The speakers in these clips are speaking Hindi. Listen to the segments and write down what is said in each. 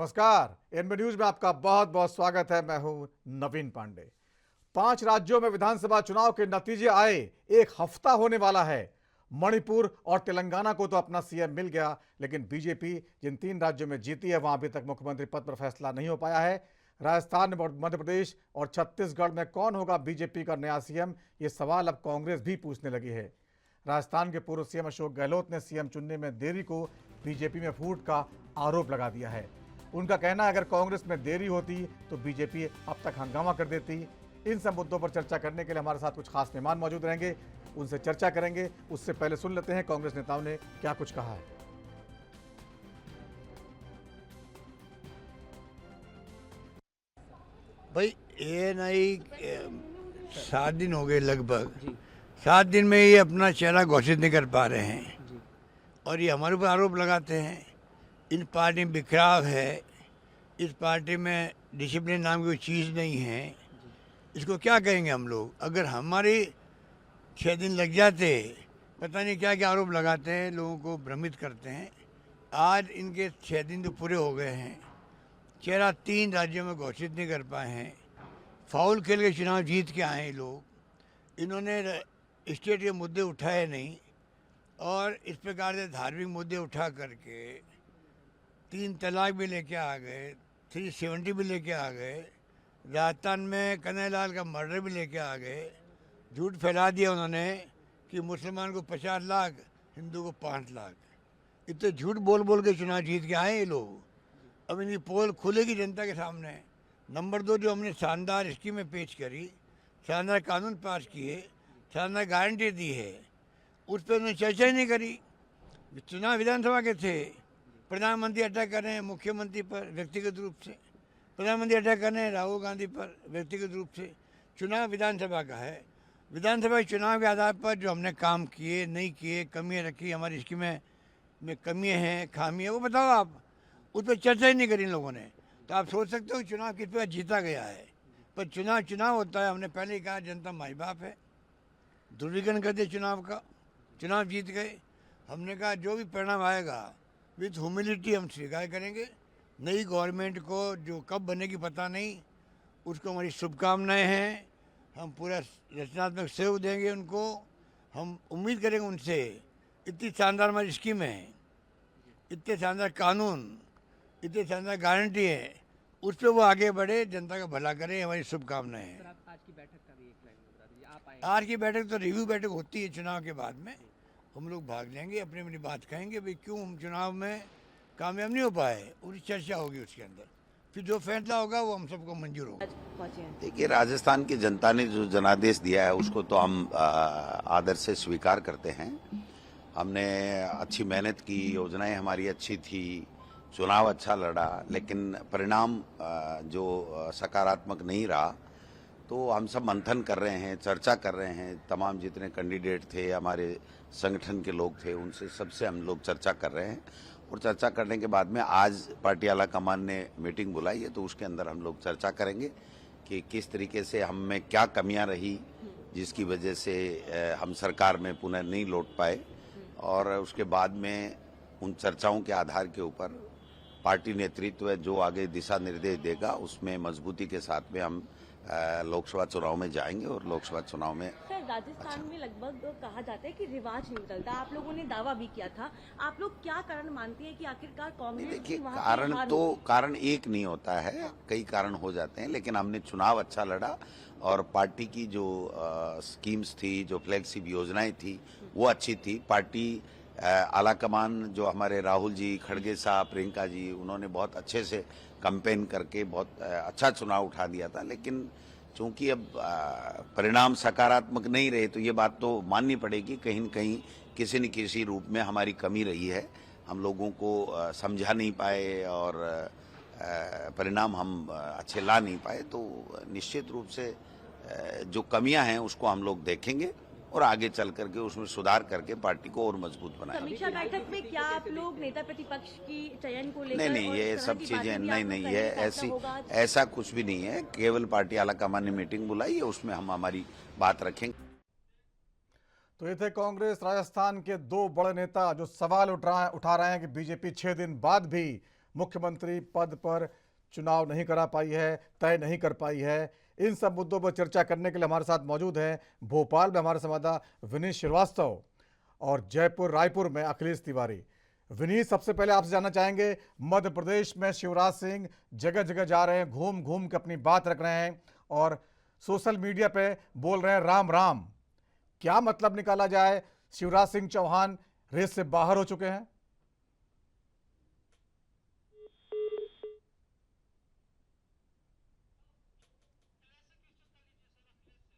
नमस्कार। एनबी न्यूज में आपका बहुत बहुत स्वागत है। मैं हूं नवीन पांडे। 5 राज्यों में विधानसभा चुनाव के नतीजे आए, एक हफ्ता होने वाला है। मणिपुर और तेलंगाना को तो अपना सीएम मिल गया, लेकिन बीजेपी जिन 3 राज्यों में जीती है वहां अभी तक मुख्यमंत्री पद पर फैसला नहीं हो पाया है। राजस्थान, मध्य प्रदेश और छत्तीसगढ़ में कौन होगा बीजेपी का नया सीएम, ये सवाल अब कांग्रेस भी पूछने लगी है। राजस्थान के पूर्व सीएम अशोक गहलोत ने सीएम चुनने में देरी को बीजेपी में फूट का आरोप लगा दिया है। उनका कहना है अगर कांग्रेस में देरी होती तो बीजेपी अब तक हंगामा कर देती। इन सब मुद्दों पर चर्चा करने के लिए हमारे साथ कुछ खास मेहमान मौजूद रहेंगे, उनसे चर्चा करेंगे। उससे पहले सुन लेते हैं कांग्रेस नेताओं ने क्या कुछ कहा है। भाई ये नहीं 7 दिन हो गए, लगभग 7 दिन में ये अपना चेहरा घोषित नहीं कर पा रहे हैं और ये हमारे ऊपर आरोप लगाते हैं। इन पार्टी में बिखराव है, इस पार्टी में डिसिप्लिन नाम की कोई चीज़ नहीं है। इसको क्या कहेंगे हम लोग? अगर हमारे 6 दिन लग जाते, पता नहीं क्या क्या आरोप लगाते हैं, लोगों को भ्रमित करते हैं। आज इनके 6 दिन तो पूरे हो गए हैं, चेहरा 3 राज्यों में घोषित नहीं कर पाए हैं। फाउल खेल के चुनाव जीत के आए हैं लोग। इन्होंने स्टेट के मुद्दे उठाए नहीं और इस प्रकार से धार्मिक मुद्दे उठा करके 3 तलाक भी लेके आ गए, 370 भी लेके आ गए, राजस्थान में कन्हैयालाल का मर्डर भी लेके आ गए। झूठ फैला दिया उन्होंने कि मुसलमान को 50 लाख, हिंदू को 5 लाख। इतने झूठ बोल बोल के चुनाव जीत के आए ये लोग। अब इनकी पोल खुलेगी जनता के सामने। नंबर 2, जो हमने शानदार स्कीमें पेश करी, शानदार कानून पास किए, शानदार गारंटी दी है, उस पर उन्होंने चर्चा ही नहीं करी। चुनाव विधानसभा के थे, प्रधानमंत्री अटैक कर रहे हैं मुख्यमंत्री पर व्यक्तिगत रूप से, प्रधानमंत्री अटैक कर रहे हैं राहुल गांधी पर व्यक्तिगत रूप से। चुनाव विधानसभा का है। विधानसभा चुनाव के आधार पर जो हमने काम किए, नहीं किए, कमियाँ रखी, हमारी स्कीमें में कमियाँ हैं, खामियाँ, वो बताओ आप। उस पर चर्चा ही नहीं करी इन लोगों ने। तो आप सोच सकते हो चुनाव किस पर जीता गया है। पर चुनाव होता है। हमने पहले ही कहा जनता माई बाप है, ध्रुवीकरण कर दिया चुनाव का, चुनाव जीत गए। हमने कहा जो भी परिणाम आएगा विथ ह्यूमिलिटी हम स्वीकार करेंगे। नई गवर्नमेंट को जो कब बनेगी पता नहीं, उसको हमारी शुभकामनाएं हैं। हम पूरा रचनात्मक सहयोग देंगे उनको। हम उम्मीद करेंगे उनसे। इतनी शानदार हमारी स्कीम है, इतने शानदार कानून, इतने शानदार गारंटी है, उस पर वो आगे बढ़े, जनता का भला करे, हमारी शुभकामनाएं हैं। आज की बैठक का भी एक लाइन बता दीजिए। आप आए आज की बैठक तो रिव्यू बैठक होती है चुनाव के बाद में। हम लोग भाग लेंगे, अपनी अपनी बात कहेंगे, भाई क्यों हम चुनाव में कामयाब नहीं हो पाए, पूरी चर्चा होगी उसके अंदर। फिर जो फैसला होगा वो हम सबको मंजूर होगा। देखिए, राजस्थान की जनता ने जो जनादेश दिया है उसको तो हम आदर से स्वीकार करते हैं। हमने अच्छी मेहनत की, योजनाएं हमारी अच्छी थी, चुनाव अच्छा लड़ा, लेकिन परिणाम जो सकारात्मक नहीं रहा। तो हम सब मंथन कर रहे हैं, चर्चा कर रहे हैं। तमाम जितने कैंडिडेट थे, हमारे संगठन के लोग थे, उनसे सबसे हम लोग चर्चा कर रहे हैं। और चर्चा करने के बाद में आज पार्टी आला कमान ने मीटिंग बुलाई है, तो उसके अंदर हम लोग चर्चा करेंगे कि किस तरीके से हम में क्या कमियां रही जिसकी वजह से हम सरकार में पुनः नहीं लौट पाए। और उसके बाद में उन चर्चाओं के आधार के ऊपर पार्टी नेतृत्व जो आगे दिशा निर्देश देगा, उसमें मजबूती के साथ में हम लोकसभा चुनाव में जाएंगे। और लोकसभा चुनाव में राजस्थान में लगभग कहा जाता है कि रिवाज नहीं बदलता। आप लोगों ने दावा भी किया था। आप लोग क्या कारण मानते हैं कि आखिरकार कांग्रेस देखिए, की वहाँ पे कारण एक नहीं होता है, कई कारण हो जाते हैं। लेकिन हमने चुनाव अच्छा लड़ा और पार्टी की जो स्कीम्स थी, जो फ्लैगशिप योजनाएं थी, वो अच्छी थी। पार्टी आलाकमान जो हमारे राहुल जी, खड़गे साहब, प्रियंका जी, उन्होंने बहुत अच्छे से कैंपेन करके बहुत अच्छा चुनाव उठा दिया था। लेकिन चूंकि अब परिणाम सकारात्मक नहीं रहे, तो ये बात तो माननी पड़ेगी, कहीं न कहीं किसी न किसी रूप में हमारी कमी रही है। हम लोगों को समझा नहीं पाए और परिणाम हम अच्छे ला नहीं पाए। तो निश्चित रूप से जो कमियां हैं उसको हम लोग देखेंगे और आगे चल करके उसमें सुधार करके पार्टी को और मजबूत बनाएंगे। समीक्षा बैठक में क्या आप लोग नेता प्रतिपक्ष की चयन को लेकर नहीं, ये सब चीजें नहीं, ये ऐसा कुछ भी नहीं है। केवल पार्टी आला कमान ने मीटिंग बुलाई है, उसमें हम हमारी बात रखेंगे। तो ये थे कांग्रेस राजस्थान के 2 बड़े नेता जो सवाल उठा रहे हैं कि बीजेपी 6 दिन बाद भी मुख्यमंत्री पद पर चुनाव नहीं करा पाई है, तय नहीं कर पाई है। इन सब मुद्दों पर चर्चा करने के लिए हमारे साथ मौजूद हैं भोपाल में हमारे संवाददाता विनीत श्रीवास्तव और जयपुर रायपुर में अखिलेश तिवारी। विनीत, सबसे पहले आपसे जानना चाहेंगे, मध्य प्रदेश में शिवराज सिंह जगह जगह जा रहे हैं, घूम घूम के अपनी बात रख रहे हैं और सोशल मीडिया पे बोल रहे हैं राम राम। क्या मतलब निकाला जाए? शिवराज सिंह चौहान रेस से बाहर हो चुके हैं?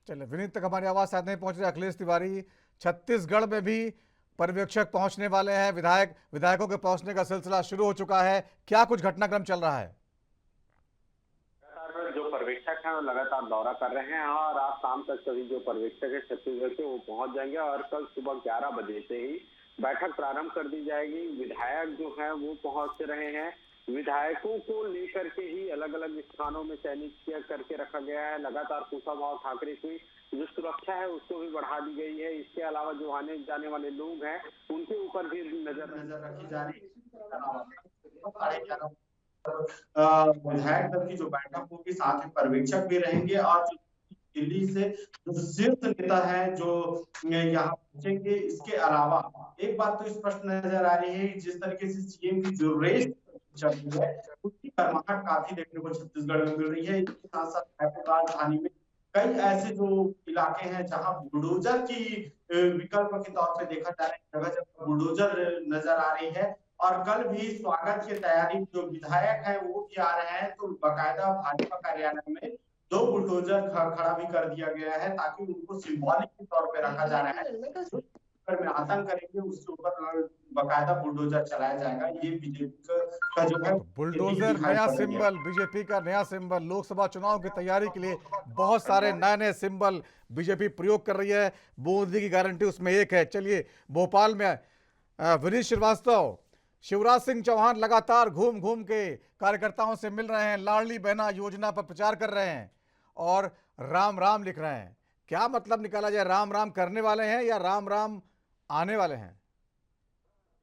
चलिए, विनीत तक हमारी आवाज शायद नहीं पहुंच रही। अखिलेश तिवारी, छत्तीसगढ़ में भी पर्यवेक्षक पहुंचने वाले हैं, विधायकों के पहुंचने का सिलसिला शुरू हो चुका है। क्या कुछ घटनाक्रम चल रहा है? जो पर्यवेक्षक हैं वो लगातार दौरा कर रहे हैं और आज शाम तक सभी जो पर्यवेक्षक है छत्तीसगढ़ के वो पहुंच जाएंगे और कल सुबह 11 बजे से ही बैठक प्रारंभ कर दी जाएगी। विधायक जो है वो पहुंच रहे हैं। विधायकों को लेकर के ही अलग अलग स्थानों में चयनित करके रखा गया है। लगातार कुशाभाव ठाकरे की जो सुरक्षा है उसको भी बढ़ा दी गई है। इसके अलावा जो आने जाने वाले लोग हैं उनके ऊपर भी नजर रखी जा रही है। विधायक दल की जो बैठक होगी, साथ ही पर्यवेक्षक भी रहेंगे और जो दिल्ली से जो शीर्ष नेता है जो यहाँ पहुंचेंगे। इसके अलावा एक बात तो स्पष्ट नजर आ रही है, जिस तरीके से सीएम की जो रेस चल रही है उसकी गर्माहट काफी देखने को छत्तीसगढ़ में मिल रही है। इसके साथ साथ राजधानी में कई ऐसे जो इलाके हैं जहां बुलडोजर की विकल्प के तौर पे देखा जा रहा है, जगह जगह बुलडोजर नजर आ रही है। और कल भी स्वागत की तैयारी जो विधायक है वो भी आ रहे हैं, तो बाकायदा भाजपा कार्यालय में 2 बुलडोजर खड़ा भी कर दिया गया है ताकि उनको सिंबॉलिक के तौर पे रखा जा रहा है। में आतंक करेंगे उसके ऊपर बाकायदा बुलडोजर चलाया जाएगा। ये बीजेपी का जो है बुलडोजर नया सिंबल, बीजेपी का नया सिंबल। लोकसभा चुनाव की तैयारी के लिए बहुत सारे नए नए सिंबल बीजेपी प्रयोग कर रही है। मोदी की गारंटी उसमें एक है। चलिए, भोपाल में विनीत श्रीवास्तव, शिवराज सिंह चौहान लगातार घूम घूम के कार्यकर्ताओं से मिल रहे हैं, लाडली बहना योजना पर प्रचार कर रहे हैं और राम राम लिख रहे हैं। क्या मतलब निकाला जाए? राम राम करने वाले हैं या राम राम आने वाले हैं?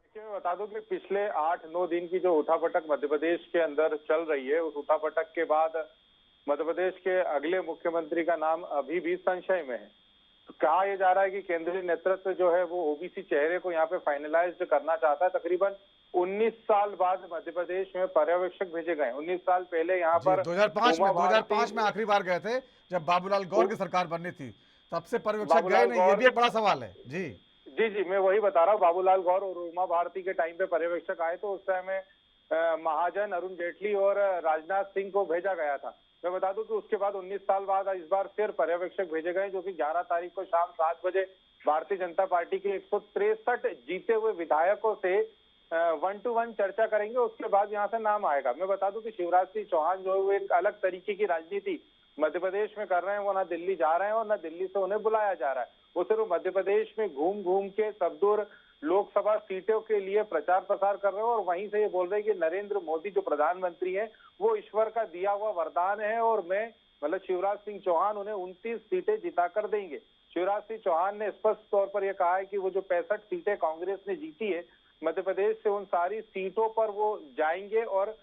देखिए, मैं बता दूं कि पिछले 8-9 दिन की जो उठापटक मध्य प्रदेश के अंदर चल रही है, उस उठापटक के बाद मध्य प्रदेश के अगले मुख्यमंत्री का नाम अभी भी संशय में है। तो कहा यह जा रहा है कि केंद्रीय नेतृत्व जो है वो ओबीसी चेहरे को यहाँ पे फाइनलाइज करना चाहता है। तकरीबन 19 साल बाद मध्य प्रदेश में पर्यवेक्षक भेजे गए। 19 साल पहले यहाँ पर 2005 में आखिरी बार गए थे जब बाबूलाल गौर की सरकार बननी थी, तब से पर्यवेक्षक गए नहीं। ये भी एक बड़ा सवाल है। जी जी जी, मैं वही बता रहा हूँ। बाबूलाल गौर और उमा भारती के टाइम पे पर्यवेक्षक आए तो उस समय महाजन, अरुण जेटली और राजनाथ सिंह को भेजा गया था। मैं बता दूं कि उसके बाद 19 साल बाद इस बार फिर पर्यवेक्षक भेजे गए, जो कि 11 तारीख को शाम 7 बजे भारतीय जनता पार्टी के 163 जीते हुए विधायकों से 1-to-1 चर्चा करेंगे। उसके बाद यहाँ से नाम आएगा। मैं बता दूं कि शिवराज सिंह चौहान जो है वो एक अलग तरीके की राजनीति मध्य प्रदेश में कर रहे हैं। वो ना दिल्ली जा रहे हैं और ना दिल्ली से उन्हें बुलाया जा रहा है। वो सिर्फ मध्य प्रदेश में घूम घूम के सबदूर लोकसभा सीटों के लिए प्रचार प्रसार कर रहे हैं और वहीं से ये बोल रहे हैं कि नरेंद्र मोदी जो प्रधानमंत्री है वो ईश्वर का दिया हुआ वरदान है और मैं मतलब शिवराज सिंह चौहान उन्हें 29 सीटें जिताकर देंगे। शिवराज सिंह चौहान ने स्पष्ट तौर पर यह कहा है कि वो जो 65 सीटें कांग्रेस ने जीती है मध्य प्रदेश से, उन सारी सीटों पर वो जाएंगे और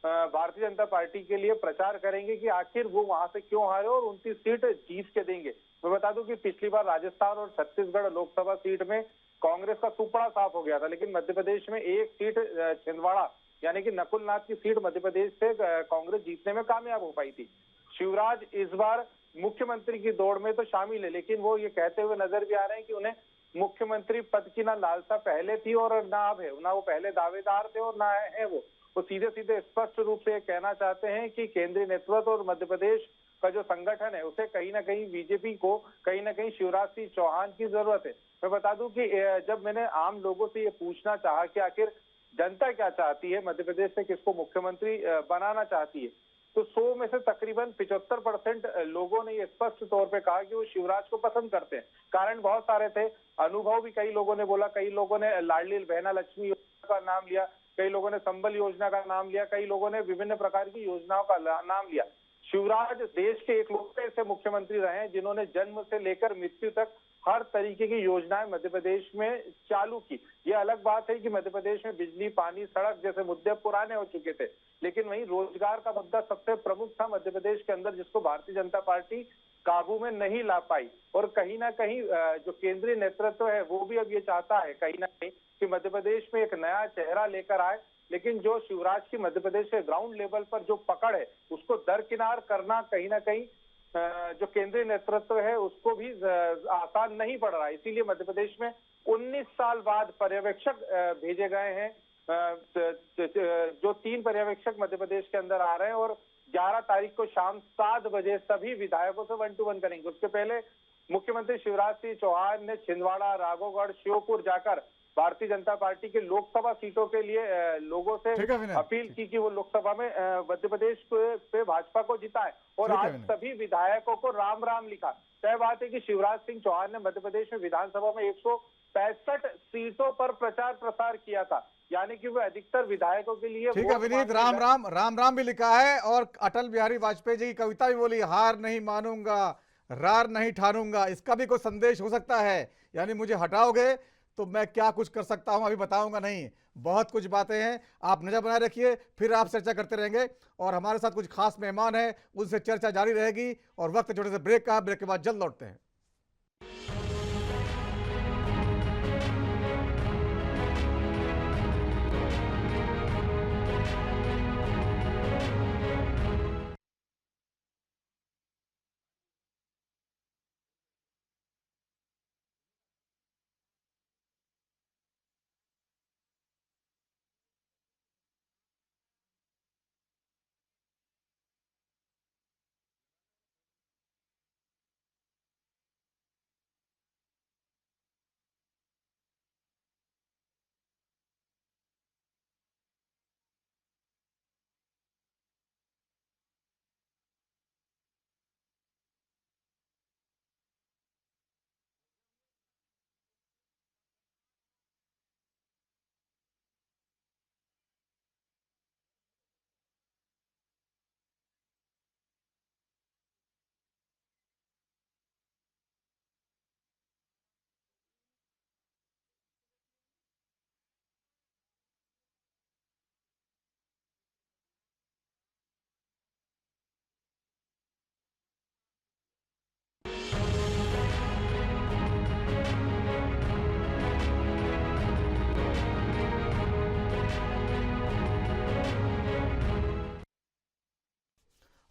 भारतीय जनता पार्टी के लिए प्रचार करेंगे कि आखिर वो वहां से क्यों हारे और 29 सीट जीत के देंगे। मैं बता दूं कि पिछली बार राजस्थान और छत्तीसगढ़ लोकसभा सीट में कांग्रेस का सुपड़ा साफ हो गया था, लेकिन मध्य प्रदेश में एक सीट छिंदवाड़ा यानी कि नकुलनाथ की सीट मध्य प्रदेश से कांग्रेस जीतने में कामयाब हो पाई थी। शिवराज इस बार मुख्यमंत्री की दौड़ में तो शामिल है, लेकिन वो ये कहते हुए नजर भी आ रहे हैं कि उन्हें मुख्यमंत्री पद की ना लालसा पहले थी और ना अब है। ना वो पहले दावेदार थे और ना है वो सीधे सीधे स्पष्ट रूप से कहना चाहते हैं कि केंद्रीय नेतृत्व और मध्य प्रदेश का जो संगठन है उसे कहीं ना कहीं बीजेपी को कहीं ना कहीं शिवराज सिंह चौहान की जरूरत है। मैं बता दूं कि जब मैंने आम लोगों से ये पूछना चाहा कि आखिर जनता क्या चाहती है, मध्य प्रदेश से किसको मुख्यमंत्री बनाना चाहती है, तो 100 में से तकरीबन 75% लोगों ने ये स्पष्ट तौर पे कहा कि वो शिवराज को पसंद करते हैं। कारण बहुत सारे थे, अनुभव भी कई लोगों ने बोला। कई लोगों ने लाडली बहना लक्ष्मी योजना का नाम लिया, कई लोगों ने संबल योजना का नाम लिया, कई लोगों ने विभिन्न प्रकार की योजनाओं का नाम लिया। शिवराज देश के एक लौटे ऐसे मुख्यमंत्री रहे हैं जिन्होंने जन्म से लेकर मृत्यु तक हर तरीके की योजनाएं मध्य प्रदेश में चालू की। ये अलग बात है कि मध्य प्रदेश में बिजली, पानी, सड़क जैसे मुद्दे पुराने हो चुके थे, लेकिन वहीं रोजगार का मुद्दा सबसे प्रमुख था मध्य प्रदेश के अंदर, जिसको भारतीय जनता पार्टी काबू में नहीं ला पाई। और कहीं ना कहीं जो केंद्रीय नेतृत्व है वो भी अब ये चाहता है कहीं ना कहीं कि मध्य प्रदेश में एक नया चेहरा लेकर आए, लेकिन जो शिवराज की मध्य प्रदेश के ग्राउंड लेवल पर जो पकड़ है उसको दरकिनार करना कहीं ना कहीं जो केंद्रीय नेतृत्व है उसको भी आसान नहीं पड़ रहा है। इसीलिए मध्य प्रदेश में 19 साल बाद पर्यवेक्षक भेजे गए हैं, जो 3 पर्यवेक्षक मध्य प्रदेश के अंदर आ रहे हैं और 11 तारीख को शाम 7 बजे सभी विधायकों से 1 to 1 करेंगे। उसके पहले मुख्यमंत्री शिवराज सिंह चौहान ने छिंदवाड़ा, राघोगढ़, श्योपुर जाकर भारतीय जनता पार्टी के लोकसभा सीटों के लिए लोगों से अपील की कि वो लोकसभा में मध्य प्रदेश पे भाजपा को जिताए और आज सभी विधायकों को राम राम लिखा। तय बात है कि शिवराज सिंह चौहान ने मध्य प्रदेश में विधानसभा में 165 सीटों पर प्रचार प्रसार किया था, यानी कि वो अधिकतर विधायकों के लिए ठीक है विनीत, राम राम राम राम भी लिखा है और अटल बिहारी वाजपेयी जी की कविता भी बोली, हार नहीं मानूंगा, रार नहीं ठानूंगा। इसका भी कोई संदेश हो सकता है, यानी मुझे हटाओगे तो मैं क्या कुछ कर सकता हूं अभी बताऊंगा नहीं। बहुत कुछ बातें हैं, आप नजर बनाए रखिए, फिर आप चर्चा करते रहेंगे और हमारे साथ कुछ खास मेहमान हैं, उनसे चर्चा जारी रहेगी। और वक्त छोटे से ब्रेक का, ब्रेक के बाद जल्द लौटते हैं।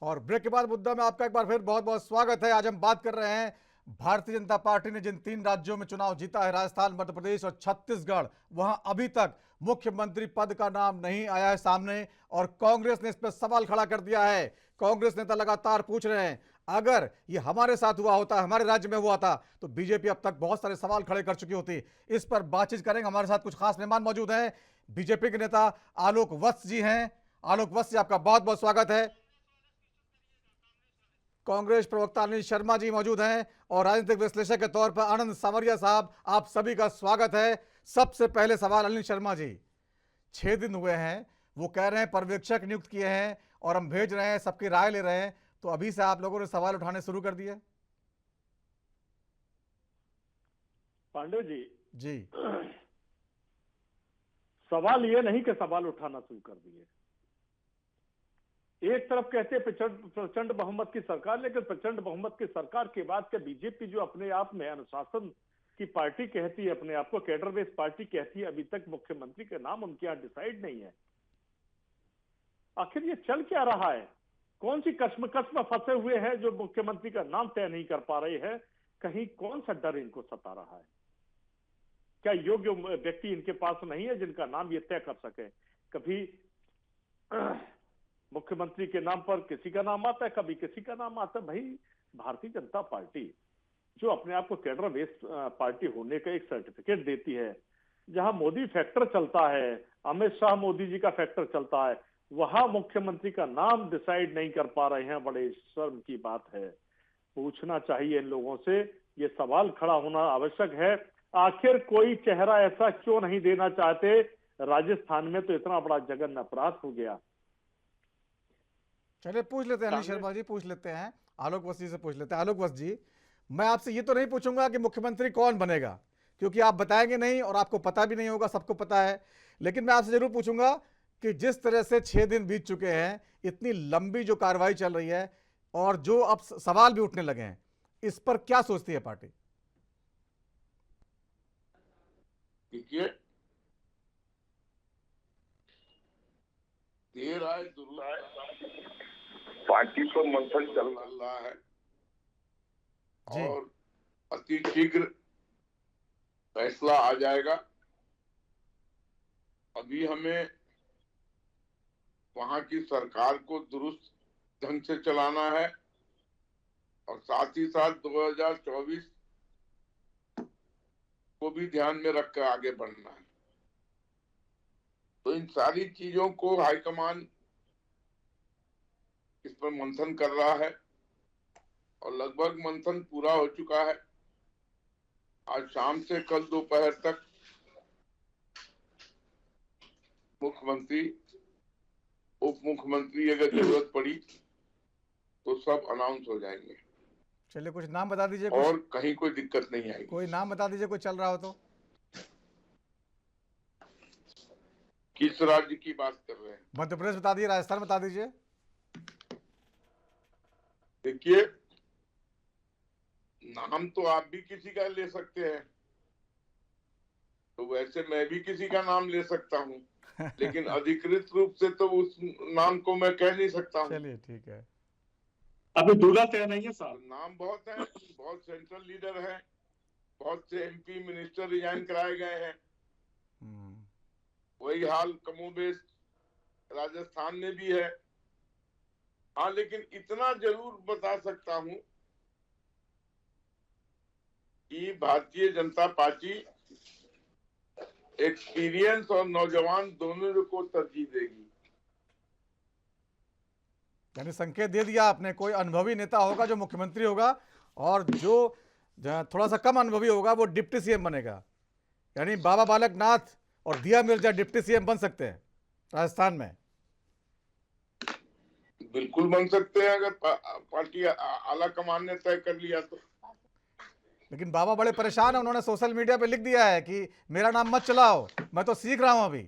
और ब्रेक के बाद मुद्दा में आपका एक बार फिर बहुत बहुत स्वागत है। आज हम बात कर रहे हैं भारतीय जनता पार्टी ने जिन 3 राज्यों में चुनाव जीता है, राजस्थान, मध्य प्रदेश और छत्तीसगढ़, वहां अभी तक मुख्यमंत्री पद का नाम नहीं आया है सामने और कांग्रेस ने इस पर सवाल खड़ा कर दिया है। कांग्रेस नेता लगातार पूछ रहे हैं अगर ये हमारे साथ हुआ होता, हमारे राज्य में हुआ था, तो बीजेपी अब तक बहुत सारे सवाल खड़े कर चुकी होती। इस पर बातचीत करेंगे, हमारे साथ कुछ खास मेहमान मौजूद हैं। बीजेपी के नेता आलोक वत्स जी हैं। आलोक वत्स जी, आपका बहुत बहुत स्वागत है। कांग्रेस प्रवक्ता अनिल शर्मा जी मौजूद हैं और राजनीतिक विश्लेषक के तौर पर आनंद सांवरिया साहब, आप सभी का स्वागत है। सबसे पहले सवाल अनिल शर्मा जी, 6 दिन हुए हैं, वो कह रहे हैं पर्यवेक्षक नियुक्त किए हैं और हम भेज रहे हैं, सबकी राय ले रहे हैं, तो अभी से आप लोगों ने सवाल उठाने शुरू कर दिए? पांडे जी जी, सवाल ये नहीं कि सवाल उठाना शुरू कर दिए। एक तरफ कहते हैं प्रचंड बहुमत की सरकार, लेकिन प्रचंड बहुमत की सरकार के बाद के बीजेपी जो अपने आप में अनुशासन की पार्टी कहती है, अपने आप को कैडर बेस पार्टी कहती है, अभी तक मुख्यमंत्री का नाम उनके यहाँ डिसाइड नहीं है। आखिर ये चल क्या रहा है? कौन सी कश्मकश में फंसे हुए हैं जो मुख्यमंत्री का नाम तय नहीं कर पा रहे हैं? कहीं कौन सा डर इनको सता रहा है? क्या योग्य व्यक्ति इनके पास नहीं है जिनका नाम ये तय कर सके? कभी मुख्यमंत्री के नाम पर किसी का नाम आता है, कभी किसी का नाम आता है। भाई, भारतीय जनता पार्टी जो अपने आप को कैडर बेस पार्टी होने का एक सर्टिफिकेट देती है, जहां मोदी फैक्टर चलता है, अमित शाह मोदी जी का फैक्टर चलता है, वहां मुख्यमंत्री का नाम डिसाइड नहीं कर पा रहे हैं। बड़े शर्म की बात है। पूछना चाहिए इन लोगों से, ये सवाल खड़ा होना आवश्यक है। आखिर कोई चेहरा ऐसा क्यों नहीं देना चाहते? राजस्थान में तो इतना बड़ा जघन्य अपराध हो गया। चलिए पूछ लेते हैं अनिल शर्मा जी, पूछ लेते हैं आलोक वस्त जी से, पूछ लेते हैं। आलोक वस्त जी, मैं आपसे ये तो नहीं पूछूंगा कि मुख्यमंत्री कौन बनेगा, क्योंकि आप बताएंगे नहीं और आपको पता भी नहीं होगा, सबको पता है। लेकिन मैं आपसे जरूर पूछूंगा कि जिस तरह से 6 दिन बीत चुके हैं, इतनी लंबी जो कार्रवाई चल रही है और जो अब सवाल भी उठने लगे हैं, इस पर क्या सोचती है पार्टी? देखिए, देर आए दुरुस्त आए, पार्टी पर मंथन चल रहा है और अति शीघ्र फैसला आ जाएगा। अभी हमें वहां की सरकार को दुरुस्त ढंग से चलाना है और साथ ही साथ 2024 को भी ध्यान में रखकर आगे बढ़ना है। तो इन सारी चीजों को हाईकमान इस पर मंथन कर रहा है और लगभग मंथन पूरा हो चुका है। आज शाम से कल दोपहर तक मुख्यमंत्री, उप मुख्यमंत्री अगर जरूरत पड़ी तो सब अनाउंस हो जाएंगे। चलिए कुछ नाम बता दीजिए, और कहीं कोई दिक्कत नहीं आएगी। कोई नाम बता दीजिए, कोई चल रहा हो तो। किस राज्य की बात कर रहे हैं? मध्य प्रदेश बता दीजिए, राजस्थान बता दीजिए। देखिए, नाम तो आप भी किसी का ले सकते हैं, तो वैसे मैं भी किसी का नाम ले सकता हूँ, लेकिन अधिकृत रूप से तो उस नाम को मैं कह नहीं सकता हूँ। चलिए ठीक है, अभी दूल्हा तय नहीं है साहब। नाम बहुत हैं, बहुत सेंट्रल लीडर हैं, बहुत से एमपी मिनिस्टर रिजाइन कराए गए हैं। वही हाल कमोबेश राजस्थान में भी है। हाँ, लेकिन इतना जरूर बता सकता हूं कि भारतीय जनता पार्टी एक्सपीरियंस और नौजवान दोनों को तरजीह देगी। यानी संकेत दे दिया आपने, कोई अनुभवी नेता होगा जो मुख्यमंत्री होगा और जो थोड़ा सा कम अनुभवी होगा वो डिप्टी सीएम बनेगा। यानी बाबा बालक नाथ और दिया मिर्जा डिप्टी सीएम बन सकते हैं राजस्थान में। बिल्कुल बन सकते हैं अगर पार्टी आला कमान ने तय कर लिया तो। लेकिन बाबा बड़े परेशान है, उन्होंने सोशल मीडिया पे लिख दिया है कि मेरा नाम मत चलाओ, मैं तो सीख रहा हूं अभी।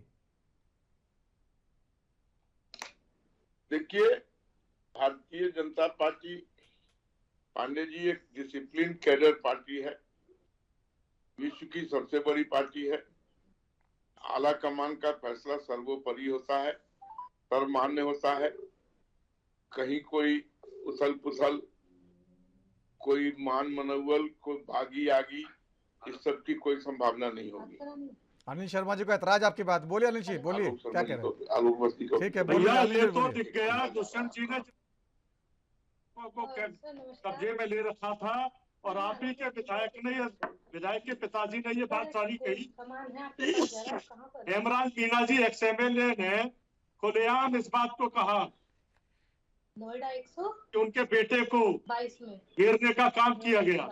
देखिए, भारतीय जनता पार्टी, पांडे जी, एक डिसिप्लिन कैडर पार्टी है, विश्व की सबसे बड़ी पार्टी है। आला कमान का फैसला सर्वोपरि होता है, सर्वमान्य होता है। कहीं कोई उछल पुछल, कोई मान मनोबल, कोई भागी आगी, इस सब की कोई संभावना नहीं होगी। अनिल शर्मा जी को ऐतराज आपकी बात, बोलिए अनिल जी, बोलिए क्या कह रहे हैं? आलोक वस्ती को ठीक है, बोलिए। तो दिख गया दुष्यंत जी ने को कब्जे में ले रखा था और आप ही के विधायक के पिताजी ने ये बात सारी कही। हेमराज मीणा जी एक्स-एमएलए ने खुलेआम इस बात को कहा नोएडा 100 कि उनके बेटे को 22 में घेरने का काम किया गया।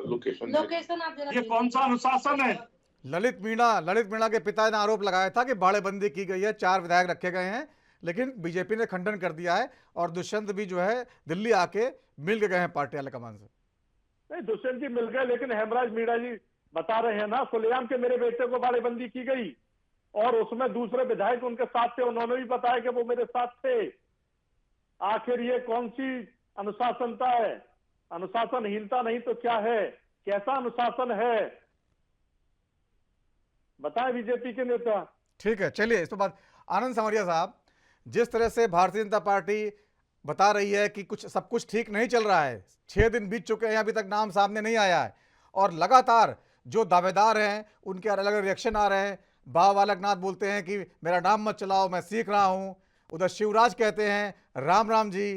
लोकेशन आप जरा ये कौन सा अनुशासन है? ललित मीणा के पिता ने आरोप लगाया था कि बाड़ेबंदी की गई है, 4 विधायक रखे गए हैं, लेकिन बीजेपी ने खंडन कर दिया है और दुष्यंत भी जो है दिल्ली आके मिल गए हैं पार्टी आलाकमान से। नहीं, दुष्यंत जी मिल गए, लेकिन हेमराज मीणा जी बता रहे हैं ना खुलेआम के मेरे बेटे को बाड़ेबंदी की गई और उसमें दूसरे विधायक उनके साथ थे, उन्होंने भी बताया कि वो मेरे साथ थे। आखिर ये कौन सी अनुशासनता है? अनुशासनहीनता नहीं तो क्या है? कैसा अनुशासन है, बताएं बीजेपी के नेता। ठीक है, चलिए इस पर बात। आनंद सांवरिया साहब, जिस तरह से भारतीय जनता पार्टी बता रही है कि सब कुछ ठीक नहीं चल रहा है, 6 दिन बीत चुके हैं, अभी तक नाम सामने नहीं आया है और लगातार जो दावेदार हैं उनके अलग अलग रिएक्शन आ रहे हैं। बाबा बालक नाथ बोलते हैं कि मेरा नाम मत चलाओ, मैं सीख रहा हूं। उधर शिवराज कहते हैं राम राम जी।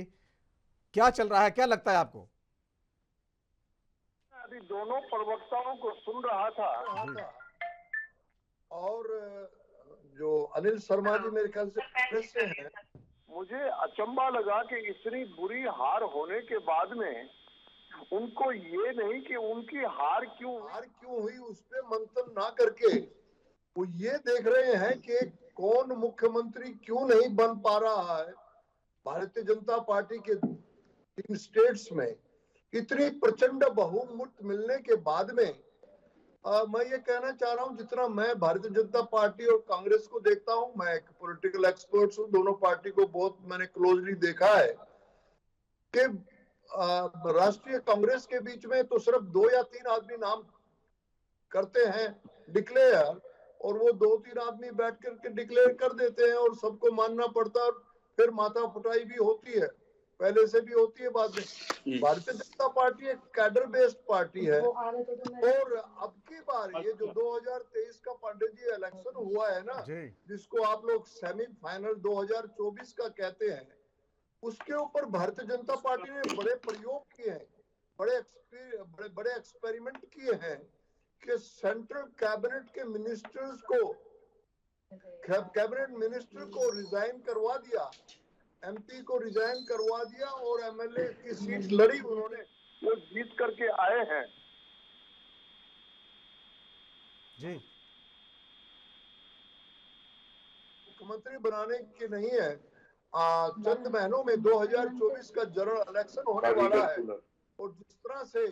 क्या चल रहा है, क्या लगता है आपको? अभी दोनों प्रवक्ताओं को सुन रहा था और जो अनिल शर्मा जी मेरे ख्याल से कांग्रेस से हैं, मुझे अचंभा लगा कि इतनी बुरी हार होने के बाद में उनको ये नहीं कि उनकी हार क्यों हुई उस पे मंथन ना करके वो ये देख रहे हैं कि कौन मुख्यमंत्री क्यों नहीं बन पा रहा है भारतीय जनता पार्टी के 3 स्टेट्स में इतनी प्रचंड बहुमत मिलने के बाद में मैं ये कहना चाह रहा हूँ, जितना मैं भारतीय जनता पार्टी और कांग्रेस को देखता हूँ, मैं एक पॉलिटिकल एक्सपर्ट हूँ, दोनों पार्टी को बहुत मैंने क्लोजली देखा है कि राष्ट्रीय कांग्रेस के बीच में तो सिर्फ 2 या 3 आदमी नाम करते हैं डिक्लेयर, और वो 2-3 आदमी बैठ करके डिक्लेयर कर देते हैं और सबको मानना पड़ता है, फिर माथा फुटाई भी होती है, पहले से भी होती है बाद में। भारतीय जनता पार्टी एक कैडर बेस्ड पार्टी है, और अब की बार ये जो 2023 का पांडे जी इलेक्शन हुआ है ना, जिसको आप लोग सेमीफाइनल 2024 का कहते हैं, उसके ऊपर भारतीय जनता पार्टी ने बड़े प्रयोग किए हैं, बड़े एक्सपेरिमेंट किए हैं कि सेंट्रल कैबिनेट के मिनिस्टर्स को, कैबिनेट मिनिस्टर को रिजाइन करवा दिया, एमपी को रिजाइन करवा दिया, और एमएलए की सीट लड़ी उन्होंने, वो जीत करके आए हैं जी। मुख्यमंत्री बनाने की नहीं है, चंद महीनों में 2024 का जनरल इलेक्शन होने वाला है, और जिस तरह से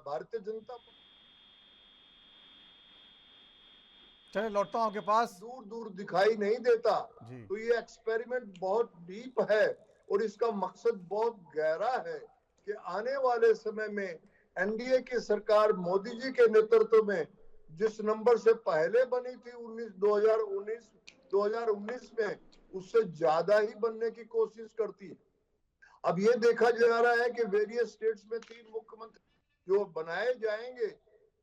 भारतीय जनता, चलिए लौटता हूं आपके पास, दूर दूर दिखाई नहीं देता। तो ये एक्सपेरिमेंट बहुत डीप है और इसका मकसद बहुत गहरा है कि आने वाले समय में एनडीए की सरकार मोदी जी के नेतृत्व में जिस नंबर से पहले बनी थी 2019 में, उससे ज्यादा ही बनने की कोशिश करती है। अब ये देखा जा रहा है कि वेरियस स्टेट्स में 3 मुख्यमंत्री जो बनाए जाएंगे,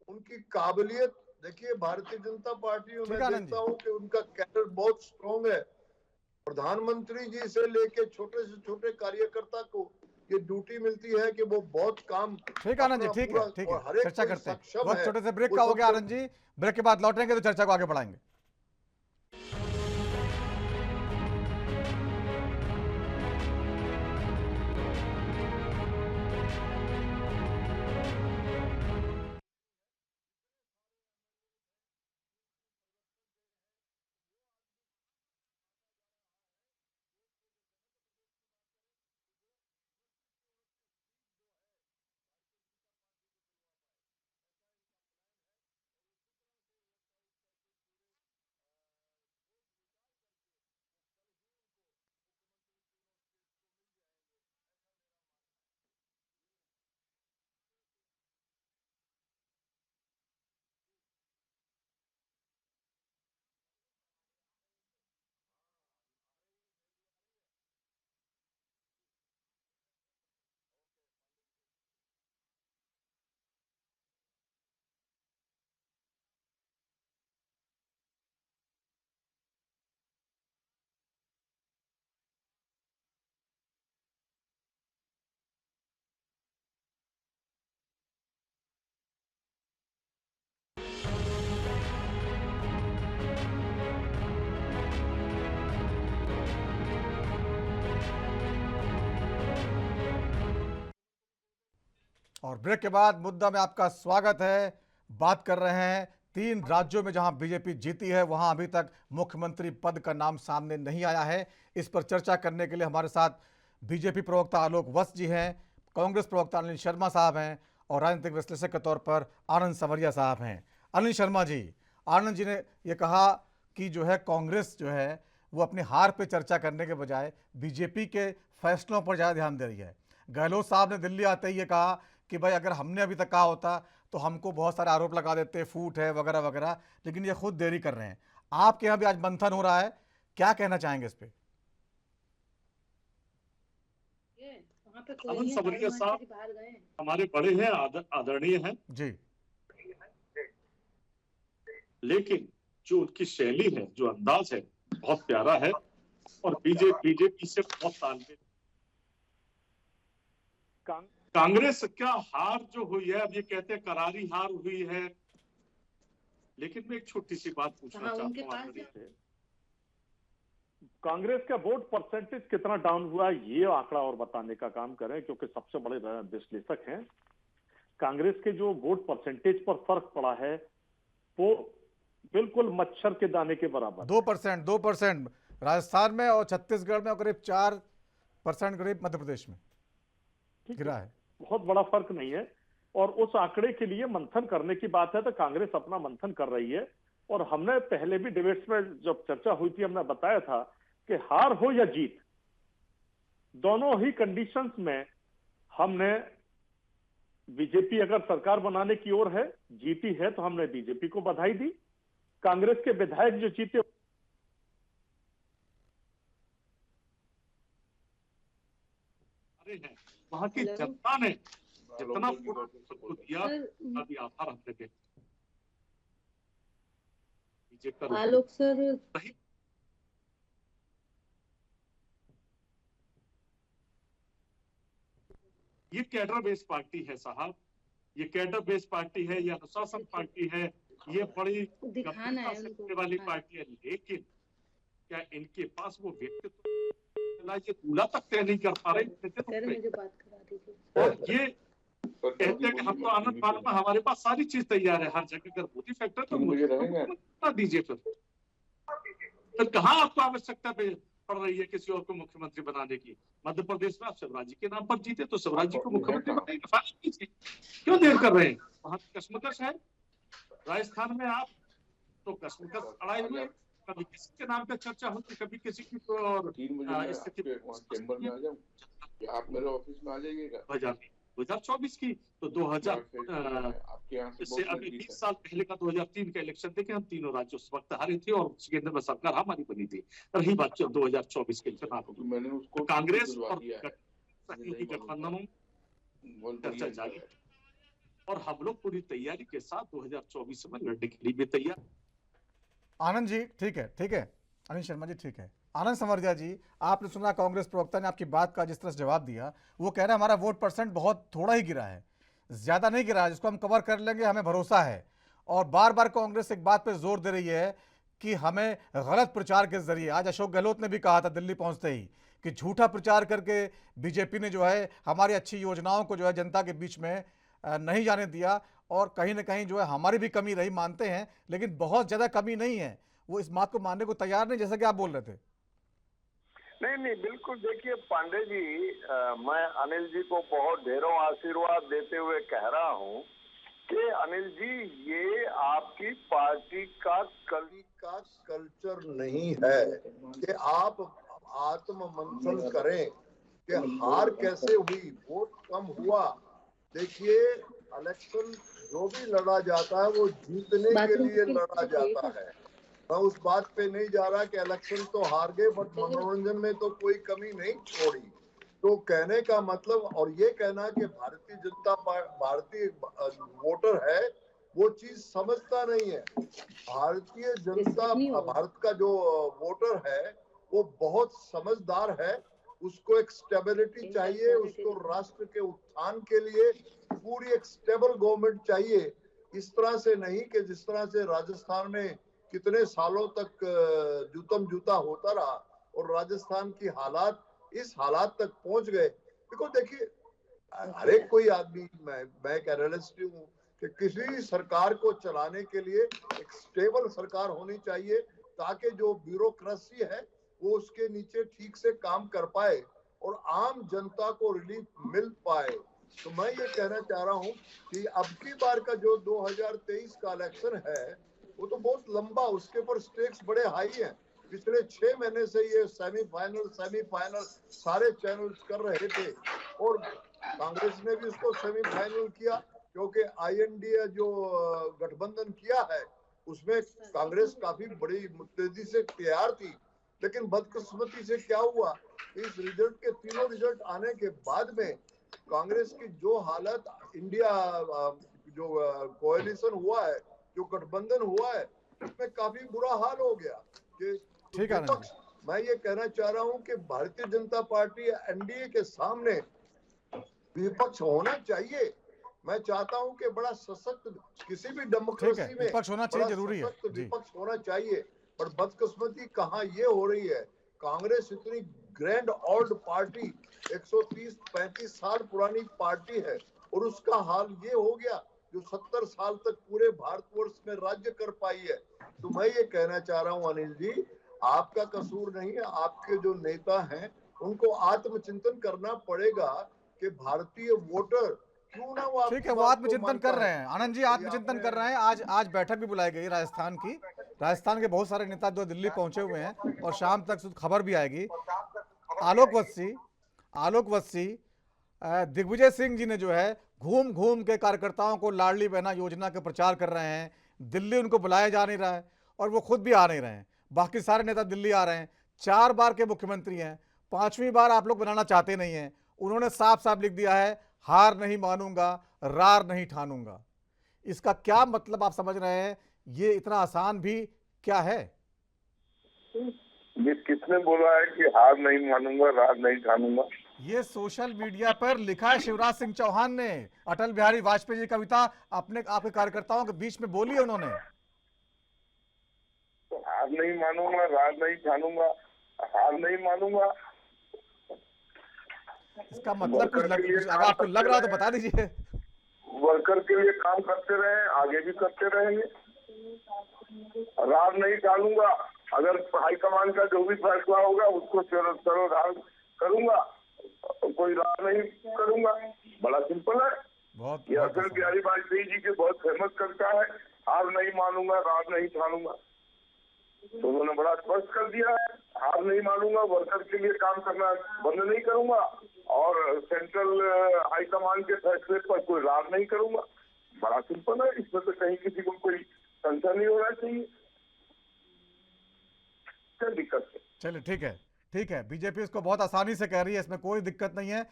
उनकी काबिलियत देखिए, भारतीय जनता पार्टी में मैं देखता हूँ कि उनका कैडर बहुत स्ट्रॉन्ग है। प्रधानमंत्री जी से लेके छोटे से छोटे कार्यकर्ता को ये ड्यूटी मिलती है कि वो बहुत काम। ठीक है आनंद जी, ठीक है, चर्चा करते हैं। वक्त छोटे से ब्रेक का हो गया आनंद जी, ब्रेक के बाद लौटेंगे तो चर्चा को आगे बढ़ाएंगे। और ब्रेक के बाद मुद्दा में आपका स्वागत है। बात कर रहे हैं 3 राज्यों में जहां बीजेपी जीती है, वहां अभी तक मुख्यमंत्री पद का नाम सामने नहीं आया है। इस पर चर्चा करने के लिए हमारे साथ बीजेपी प्रवक्ता आलोक वत्स जी हैं, कांग्रेस प्रवक्ता अनिल शर्मा साहब हैं और राजनीतिक विश्लेषक के तौर पर आनंद संवरिया साहब हैं। अनिल शर्मा जी, आनंद जी ने यह कहा कि जो है कांग्रेस जो है वो अपनी हार पर चर्चा करने के बजाय बीजेपी के फैसलों पर ज़्यादा ध्यान दे रही है। गहलोत साहब ने दिल्ली आते ही ये कहा कि भाई अगर हमने अभी तक कहा होता तो हमको बहुत सारे आरोप लगा देते, फूट है वगैरह वगैरह, लेकिन ये खुद देरी कर रहे हैं। आपके यहाँ भी आज मंथन हो रहा है, क्या कहना चाहेंगे इस पे? अमन सबरिया साहब हमारे बड़े हैं, आदरणीय हैं जी, लेकिन जो उनकी शैली है, जो अंदाज है, बहुत प्यारा है और बीजेपी से बहुत तालमेल। कांग्रेस क्या हार जो हुई है, अब ये कहते हैं करारी हार हुई है, लेकिन मैं एक छोटी सी बात पूछना चाहता हूँ। कांग्रेस का वोट परसेंटेज कितना डाउन हुआ ये आंकड़ा और बताने का काम करें, क्योंकि सबसे बड़े विश्लेषक हैं। कांग्रेस के जो वोट परसेंटेज पर फर्क पड़ा है वो बिल्कुल मच्छर के दाने के बराबर। 2% राजस्थान में और छत्तीसगढ़ में करीब परसेंट करीब मध्य प्रदेश में गिरा है। बहुत बड़ा फर्क नहीं है, और उस आंकड़े के लिए मंथन करने की बात है तो कांग्रेस अपना मंथन कर रही है। और हमने पहले भी डिबेट्स में जब चर्चा हुई थी, हमने बताया था कि हार हो या जीत, दोनों ही कंडीशंस में हमने बीजेपी अगर सरकार बनाने की ओर है, जीती है, तो हमने बीजेपी को बधाई दी। कांग्रेस के विधायक जो जीते हैं, वहां की जनता ने जितना सबको दिया, अभी आभार हम लगे बीजेपी। आलोक सर, ये कैडर बेस्ड पार्टी है साहब, ये कैडर बेस्ड पार्टी है, ये अनुशासन पार्टी है, ये बड़ी दिखाना है सकने वाली पार्टी है। लेकिन क्या इनके पास वो व्यक्तित्व, ये दूल्हा तक तय नहीं कर पा रहे। मुझे बात करा दीजिए। और ये कहते हैं कि हम तो आनंद पार्क में हमारे पास सारी चीज तैयार है, हर जगह अगर मोदी फैक्टर तो मुझे ना दीजिए। फिर कहाँ आपको आवश्यकता पड़ रही है किसी और को मुख्यमंत्री बनाने की? मध्य प्रदेश में आप शिवराज जी के नाम पर जीते तो शिवराज जी को मुख्यमंत्री बनाएंगे, फाइनल कीजिए, क्यों देर कर रहे हैं? वहां कश्मकश है। राजस्थान में आप तो कश्मकश अड़ाए हुए, कभी किसी के नाम पे चर्चा होती, कभी किसी की, और स्थिति चैम्बर में आ जाऊं, आप मेरे ऑफिस में आ जाइएगा। 2024 की तो 2000 इससे अभी 20 साल पहले का 2003 का इलेक्शन देखे, हम तीनों राज्यों उस वक्त हारे थे और केंद्र में सरकार हमारी बनी थी। रही बात 2024 के चुनाव की, मैंने उसको कांग्रेस और सहयोगी गठबंधनों चर्चा जारी, और हम लोग पूरी तैयारी के साथ 2024 में लड़ने के लिए भी तैयार। आनंद जी ठीक है, ठीक है, अनिल शर्मा जी ठीक है। आनंद संवरिया जी, आपने सुना कांग्रेस प्रवक्ता ने आपकी बात का जिस तरह से जवाब दिया, वो कह रहे हैं हमारा वोट परसेंट बहुत थोड़ा ही गिरा है, ज्यादा नहीं गिरा है, जिसको हम कवर कर लेंगे, हमें भरोसा है। और बार बार कांग्रेस एक बात पर जोर दे रही है कि हमें गलत प्रचार के जरिए, आज अशोक गहलोत ने भी कहा था दिल्ली पहुंचते ही कि झूठा प्रचार करके बीजेपी ने जो है हमारी अच्छी योजनाओं को जो है जनता के बीच में नहीं जाने दिया, और कहीं ना कहीं जो है हमारी भी कमी रही, मानते हैं, लेकिन बहुत ज़्यादा कमी नहीं है। वो इस बात को मानने को तैयार नहीं, जैसा कि आप बोल रहे थे। नहीं, बिल्कुल। देखिए पांडे जी, मैं अनिल जी को बहुत ढेरों आशीर्वाद देते हुए कह रहा हूँ कि अनिल जी, ये आपकी पार्टी का कल्चर नहीं है कि आप आत्म मंथन करें कि हार कैसे हुई, वोट कम हुआ। देखिए, इलेक्शन जो भी लड़ा जाता है वो जीतने के लिए लड़ा जाता है। मैं उस बात पे नहीं जा रहा कि इलेक्शन तो हार गए, बट मनोरंजन में तो कोई कमी नहीं छोड़ी। तो कहने का मतलब, और ये कहना कि भारतीय जनता भारतीय वोटर है, वो चीज समझता नहीं है। भारतीय जनता, भारत का जो वोटर है वो बहुत समझदार है। उसको एक स्टेबिलिटी चाहिए, उसको राष्ट्र के उत्थान के लिए पूरी एक स्टेबल गवर्नमेंट चाहिए। इस तरह से नहीं कि जिस तरह से राजस्थान में कितने सालों तक जूतम जूता होता रहा और राजस्थान की हालात इस हालात तक पहुंच गए। देखिए, हर एक कोई आदमी, मैं एक एनालिस्ट हूँ कि किसी सरकार को चलाने के लिए एक स्टेबल सरकार होनी चाहिए, ताकि जो ब्यूरोक्रेसी है वो उसके नीचे ठीक से काम कर पाए और आम जनता को रिलीफ मिल पाए। तो मैं ये कहना चाह रहा हूँ कि अब की बार का जो 2023 का इलेक्शन है वो तो बहुत लंबा, उसके ऊपर स्टेक्स बड़े हाई हैं। पिछले 6 महीने से ये सेमीफाइनल सारे चैनल्स कर रहे थे, और कांग्रेस ने भी उसको सेमीफाइनल किया, क्योंकि INDA जो गठबंधन किया है उसमें कांग्रेस काफी बड़ी मुस्तैदी से तैयार थी। लेकिन बदकिस्मती से क्या हुआ, इस रिजल्ट के तीनों रिजल्ट आने के बाद में कांग्रेस की जो हालत, इंडिया जो कोएलिशन हुआ है, जो गठबंधन हुआ है, उसमें काफी बुरा हाल हो गया। कि मैं ये कहना चाह रहा हूँ कि भारतीय जनता पार्टी NDA के सामने विपक्ष होना चाहिए। मैं चाहता हूँ कि बड़ा सशक्त, किसी भी डेमोक्रेसी में विपक्ष होना चाहिए, जरूरी है, विपक्ष होना चाहिए। पर बदकिस्मती कहाँ ये हो रही है, कांग्रेस इतनी ग्रैंड ओल्ड पार्टी, 130-35 साल पुरानी पार्टी है, और उसका हाल ये हो गया जो 70 साल तक पूरे भारतवर्ष में राज्य कर पाई है। तो मैं ये कहना चाह रहा हूँ अनिल जी, आपका कसूर नहीं है, आपके जो नेता हैं उनको आत्मचिंतन करना पड़ेगा कि भारतीय वोटर क्यों ना वो ठीक आपकी है, वो बात को आत्मचिंतन मानता कर रहे है। हैं। आनंद जी ये आत्मचिंतन आपने कर रहे हैं। आज बैठक भी बुलाई गई है राजस्थान की। राजस्थान के बहुत सारे नेता जो दिल्ली पहुंचे हुए हैं और शाम तक खबर भी आएगी। आलोक वत्सी आलोक वत्सी दिग्विजय सिंह जी ने जो है घूम घूम के कार्यकर्ताओं को लाडली बहना योजना के प्रचार कर रहे हैं। दिल्ली उनको बुलाया जा नहीं रहा है और वो खुद भी आ नहीं रहे हैं। बाकी सारे नेता दिल्ली आ रहे हैं। 4 बार के मुख्यमंत्री हैं, 5वीं बार आप लोग बनाना चाहते नहीं हैं। उन्होंने साफ साफ लिख दिया है, हार नहीं मानूंगा, रार नहीं ठानूंगा। इसका क्या मतलब आप समझ रहे हैं? ये इतना आसान भी क्या है? ये किसने बोला है कि हार नहीं मानूंगा, रार नहीं ठानूंगा? ये सोशल मीडिया पर लिखा है शिवराज सिंह चौहान ने। अटल बिहारी वाजपेयी जी कविता अपने आपके कार्यकर्ताओं के बीच में बोली है उन्होंने। तो हार नहीं मानूंगा, रार नहीं ठानूंगा, हार नहीं मानूंगा। इसका मतलब कुछ अगर आपको लग रहा है तो बता दीजिए। वर्कर के लिए काम करते रहे, आगे भी करते रहेंगे। रार नहीं डालूंगा, अगर हाईकमान का जो भी फैसला होगा उसको सरोकार करूंगा, कोई रार नहीं करूंगा। बड़ा सिंपल है। बहुत ये अटल बिहारी वाजपेयी जी के बहुत फेमस करता है, हार नहीं मानूंगा, रार नहीं ठानूंगा। तो उन्होंने बड़ा स्पष्ट कर दिया है, हार नहीं मानूंगा, वर्कर के लिए काम करना बंद नहीं करूंगा और सेंट्रल हाईकमान के फैसले पर कोई रार नहीं करूंगा। बड़ा सिंपल है, इसमें तो कहीं किसी को कोई संशय नहीं होना चाहिए। क्या दिक्कत है? चलिए ठीक है। बीजेपी इसको बहुत आसानी से कह रही है, इसमें कोई दिक्कत नहीं है।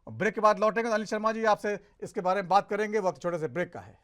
ब्रेक के बाद लौटेंगे। अनिल शर्मा जी आपसे इसके बारे में बात करेंगे। वक्त छोटे से ब्रेक का है।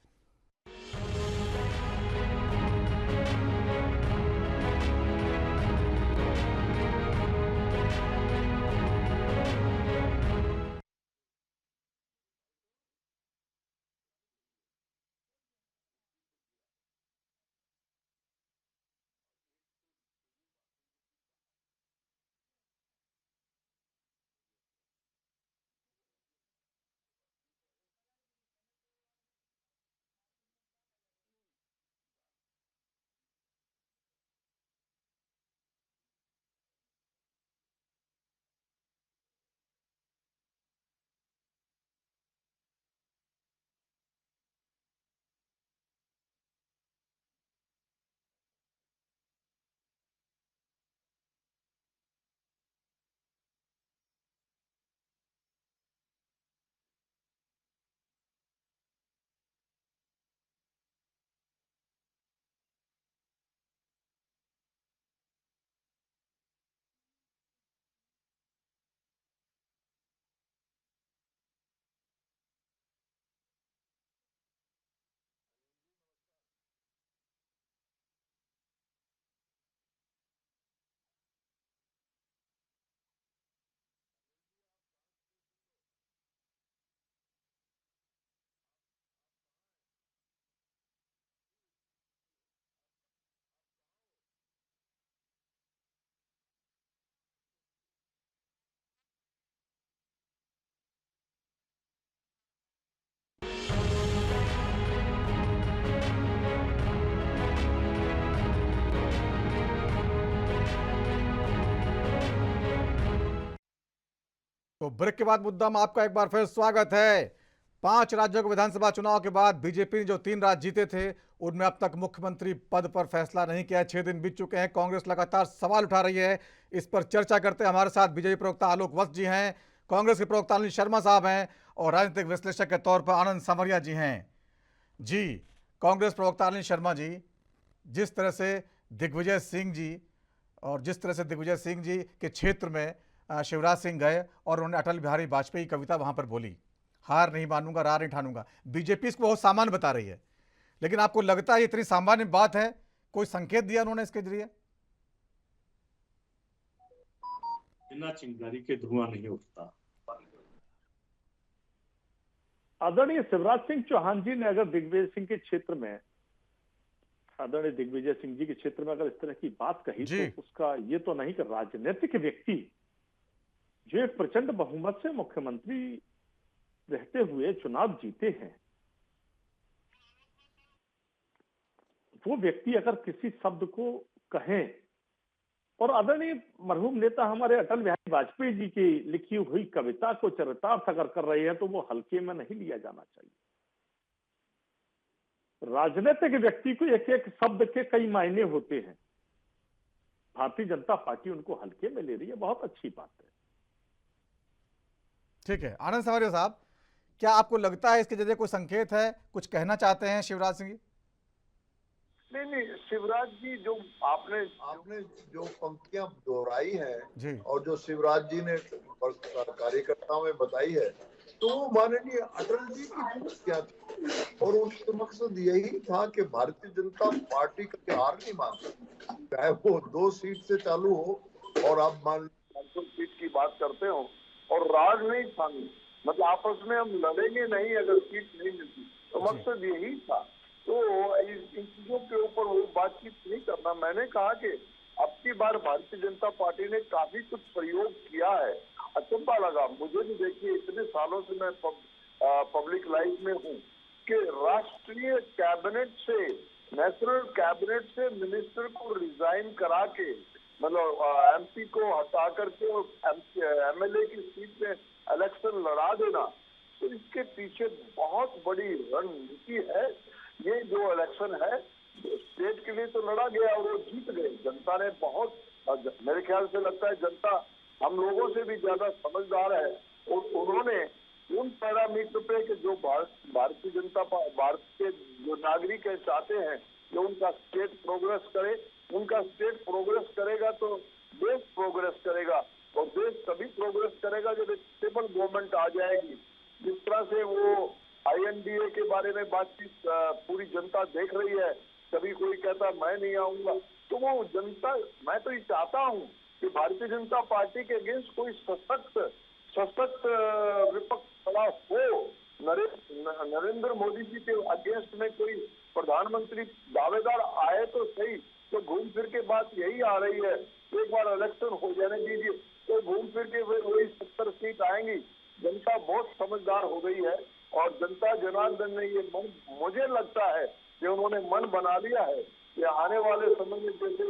तो ब्रेक के बाद मुद्दा में आपका एक बार फिर स्वागत है। 5 राज्यों के विधानसभा चुनाव के बाद बीजेपी ने जो 3 राज्य जीते थे उनमें अब तक मुख्यमंत्री पद पर फैसला नहीं किया है। 6 दिन बीत चुके हैं। कांग्रेस लगातार सवाल उठा रही है। इस पर चर्चा करते हैं हमारे साथ बीजेपी प्रवक्ता आलोक वत्स जी हैं, कांग्रेस के प्रवक्ता अनिल शर्मा साहब हैं और राजनीतिक विश्लेषक के तौर पर आनंद सांवरिया जी हैं। जी, कांग्रेस प्रवक्ता अनिल शर्मा जी, जिस तरह से दिग्विजय सिंह जी के क्षेत्र में शिवराज सिंह गए और उन्होंने अटल बिहारी वाजपेयी कविता वहां पर बोली, हार नहीं मानूंगा, रार नहीं ठानूंगा। बीजेपी इसको बहुत सामान्य बता रही है, लेकिन आपको लगता है इतनी सामान्य बात है? कोई संकेत दिया उन्होंने इसके जरिए? बिना चिंगारी के धुआं नहीं उठता। आदरणीय शिवराज सिंह चौहान जी ने अगर दिग्विजय सिंह के क्षेत्र में, आदरणीय दिग्विजय सिंह जी के क्षेत्र में अगर इस तरह की बात कही तो उसका ये तो नहीं कि राजनीतिक व्यक्ति जो एक प्रचंड बहुमत से मुख्यमंत्री रहते हुए चुनाव जीते हैं, वो व्यक्ति अगर किसी शब्द को कहें और आदरणीय मरहूम नेता हमारे अटल बिहारी वाजपेयी जी की लिखी हुई कविता को चरितार्थ अगर कर रहे हैं तो वो हल्के में नहीं लिया जाना चाहिए। राजनीतिक व्यक्ति को एक एक शब्द के कई मायने होते हैं। भारतीय जनता पार्टी उनको हल्के में ले रही है, बहुत अच्छी बात है। ठीक है, आनंद संवरिया साहब, क्या आपको लगता है इसके जरिए कोई संकेत है, कुछ कहना चाहते हैं शिवराज सिंह जी? नहीं, शिवराज जी जो आपने जो पंक्तियां दोहराई जी। हैं और जो शिवराज जी ने कार्यकर्ताओं में बताई है, तो वो माननीय अटल जी की पंक्तियां थी और उसका मकसद यही था कि भारतीय जनता पार्टी का हार नहीं मानता, चाहे वो 2 सीट से चालू हो और आप मान 500 सीट की बात करते हो और राज नहीं थामी, मतलब आपस में हम लड़ेंगे नहीं अगर सीट नहीं मिलती, तो मकसद यही था। तो इन चीजों के ऊपर वो बातचीत नहीं करना। मैंने कहा कि अब की बार भारतीय जनता पार्टी ने काफी कुछ प्रयोग किया है, अचंभा लगा मुझे भी। देखिए, इतने सालों से मैं पब्लिक लाइफ में हूँ कि राष्ट्रीय कैबिनेट से, नेशनल कैबिनेट से मिनिस्टर को रिजाइन करा के, मतलब एमपी को हटा करके एमएलए की सीट में इलेक्शन लड़ा देना, तो इसके पीछे बहुत बड़ी रणनीति है। ये जो इलेक्शन है स्टेट के लिए तो लड़ा गया और वो जीत गए। जनता ने बहुत, मेरे ख्याल से लगता है जनता हम लोगों से भी ज्यादा समझदार है और उन्होंने उन पैरामीटर पे कि जो भारतीय जनता भारत के जो नागरिक है चाहते हैं कि उनका स्टेट प्रोग्रेस करे, उनका स्टेट प्रोग्रेस करेगा तो देश प्रोग्रेस करेगा और देश तभी प्रोग्रेस करेगा जब एक स्टेबल गवर्नमेंट आ जाएगी। जिस तरह से वो INDA के बारे में बातचीत पूरी जनता देख रही है, कभी कोई कहता मैं नहीं आऊंगा, तो वो जनता, मैं तो ये चाहता हूँ कि भारतीय जनता पार्टी के अगेंस्ट कोई सशक्त विपक्ष खड़ा हो। नरेंद्र मोदी जी के अगेंस्ट में कोई प्रधानमंत्री दावेदार आए तो सही, तो घूम फिर के बात यही आ रही है, एक बार इलेक्शन हो जाने दीजिए तो घूम फिर के वही 70 सीट आएंगी। जनता बहुत समझदार हो गई है और जनता जनार्दन ने ये मन, मुझे लगता है कि उन्होंने मन बना लिया है कि आने वाले समय में जैसे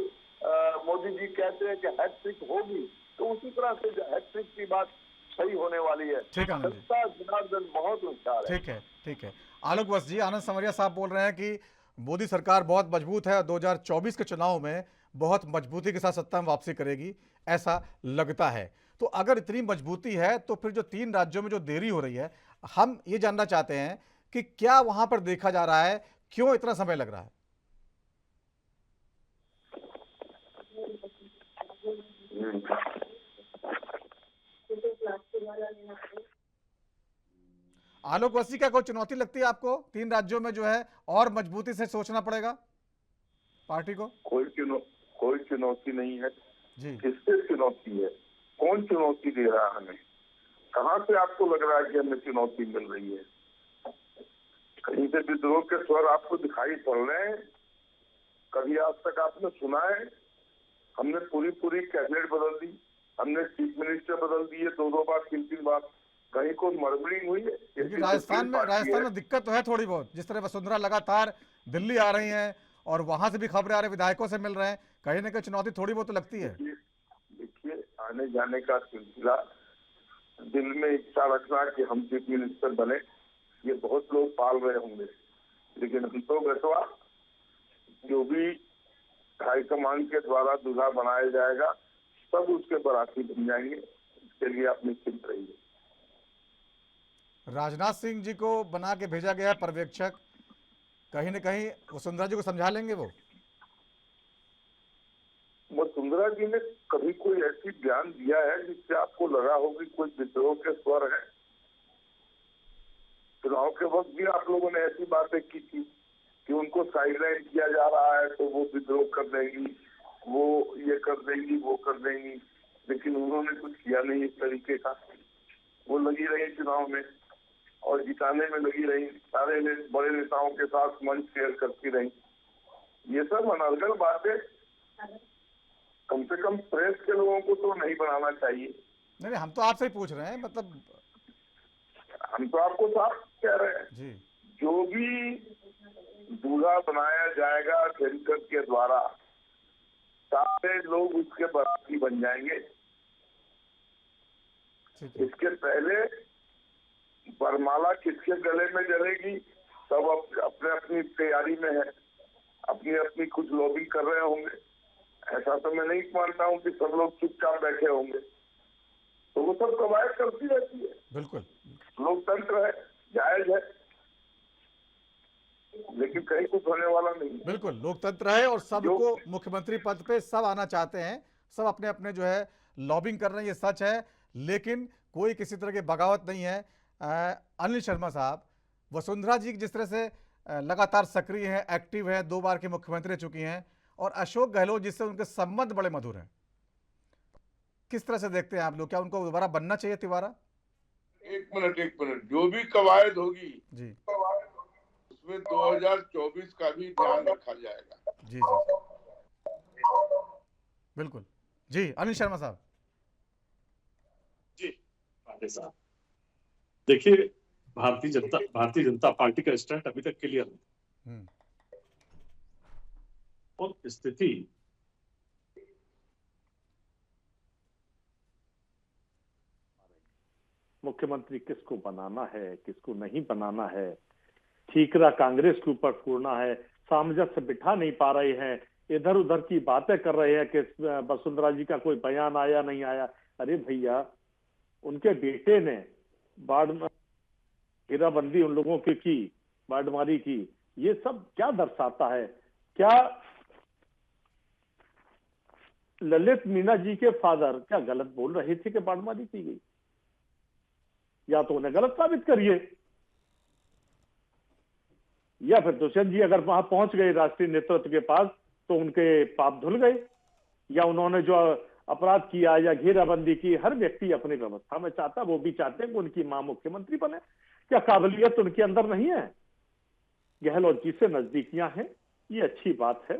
मोदी जी कहते हैं कि हैट्रिक होगी, तो उसी तरह से हैट्रिक की बात सही होने वाली है। जनता जनार्दन बहुत होशियार है। ठीक है। आलोक वत्स जी, आनंद संवरिया साहब बोल रहे हैं कि मोदी सरकार बहुत मजबूत है और 2024 के चुनाव में बहुत मजबूती के साथ सत्ता में वापसी करेगी, ऐसा लगता है। तो अगर इतनी मजबूती है तो फिर जो 3 राज्यों में जो देरी हो रही है, हम ये जानना चाहते हैं कि क्या वहां पर देखा जा रहा है, क्यों इतना समय लग रहा है? आलोक वत्स जी, क्या कोई चुनौती लगती है आपको 3 राज्यों में जो है और मजबूती से सोचना पड़ेगा पार्टी को? कोई चुनौती नहीं है जी। किससे चुनौती है? कौन चुनौती दे रहा है हमें? कहाँ से आपको लग रहा है कि हमें चुनौती मिल रही है? कहीं से विद्रोह के स्वर आपको दिखाई पड़ रहे हैं? कभी आज तक आपने सुना है? हमने पूरी कैबिनेट बदल दी, हमने चीफ मिनिस्टर बदल दिए 2 बार 3 बार, कहीं कोई मर्मरिंग हुई है? लेकिन राजस्थान में दिक्कत तो है थोड़ी बहुत, जिस तरह वसुंधरा लगातार दिल्ली आ रही हैं और वहां से भी खबरें आ रही, विधायकों से मिल रहे हैं, कहीं ना कहीं चुनौती थोड़ी बहुत तो लगती है। देखिए, आने जाने का सिलसिला, दिल में इच्छा रखना कि हम चीफ मिनिस्टर बने, ये बहुत लोग पाल रहे होंगे, लेकिन हम तो बेटवा जो भी हाईकमान के द्वारा दूल्हा बनाया जाएगा सब उसके बाराती बन जाएंगे, इसके लिए आप निश्चिंत रहिए। राजनाथ सिंह जी को बना के भेजा गया है पर्यवेक्षक, कहीं न कहीं वसुंधरा जी को समझा लेंगे वो? वसुंधरा जी ने कभी कोई ऐसी बयान दिया है जिससे आपको लगा हो कि कोई विद्रोह के स्वर है? चुनाव के वक्त भी आप लोगों ने ऐसी बातें की थी कि उनको साइडलाइन किया जा रहा है तो वो विद्रोह कर देंगी, वो ये कर देंगी, वो कर देंगी, लेकिन उन्होंने कुछ किया नहीं इस तरीके का। वो लगी रही चुनाव में और जिताने में लगी रही, सारे बड़े नेताओं के साथ मंच शेयर करती रही। ये सब अनर्गल बातें कम से कम प्रेस के लोगों को तो नहीं बनाना चाहिए। नहीं, हम तो आपसे ही पूछ रहे हैं, मतलब हम तो आपको साफ कह रहे हैं जी, जो भी दूल्हा बनाया जाएगा दिनकर के द्वारा, सारे लोग उसके बराबरी बन जाएंगे। इसके पहले वरमाला किसके गले में जलेगी, सब अपने अपनी तैयारी में है, अपनी अपनी कुछ लॉबिंग कर रहे होंगे। ऐसा तो मैं नहीं मानता हूँ कि सब लोग चुपचाप बैठे होंगे, तो वो सब कवायद करती रहती है। बिल्कुल, लोकतंत्र है, जायज है, लेकिन कहीं कुछ होने वाला नहीं। बिल्कुल लोकतंत्र है और सबको मुख्यमंत्री पद पे सब आना चाहते हैं, सब अपने अपने जो है लॉबिंग कर रहे हैं, ये सच है, लेकिन कोई किसी तरह की बगावत नहीं है। अनिल शर्मा साहब, वसुंधरा जी जिस तरह से लगातार सक्रिय हैं, एक्टिव हैं, 2 बार के मुख्यमंत्री रह चुकी हैं, और अशोक गहलोत जिससे उनके संबंध बड़े मधुर हैं, किस तरह से देखते हैं आप लोग? क्या उनको दोबारा बनना चाहिए तिवारा? एक मिनट, जो भी कवायद होगी जी, उसमें 2024 का भी ध्यान रखा जाएगा। जी, बिल्कुल। जी, अनिल शर्मा साहब। जी पांडे साहब, देखिए भारतीय जनता पार्टी का स्टैंड अभी तक क्लियर नहीं, और स्थिति मुख्यमंत्री किसको बनाना है, किसको नहीं बनाना है, ठीकरा कांग्रेस के ऊपर फोड़ना है, सामंजस्य बिठा नहीं पा रहे हैं, इधर उधर की बातें कर रहे हैं कि वसुंधरा जी का कोई बयान आया नहीं आया। अरे भैया, उनके बेटे ने बाढ़ घेराबंदी उन लोगों की बाढ़मारी की, ये सब क्या दर्शाता है? क्या ललित मीणा जी के फादर क्या गलत बोल रहे थे कि बाढ़मारी की गई? या तो उन्हें गलत साबित करिए, या फिर दुष्यंत जी अगर वहां पहुंच गए राष्ट्रीय नेतृत्व के पास तो उनके पाप धुल गए, या उन्होंने जो अपराध किया या घेराबंदी की, हर व्यक्ति अपनी व्यवस्था में चाहता, वो भी चाहते हैं कि उनकी मां मुख्यमंत्री बने। क्या काबिलियत उनके अंदर नहीं है? गहलोत जी से नजदीकियां हैं, ये अच्छी बात है,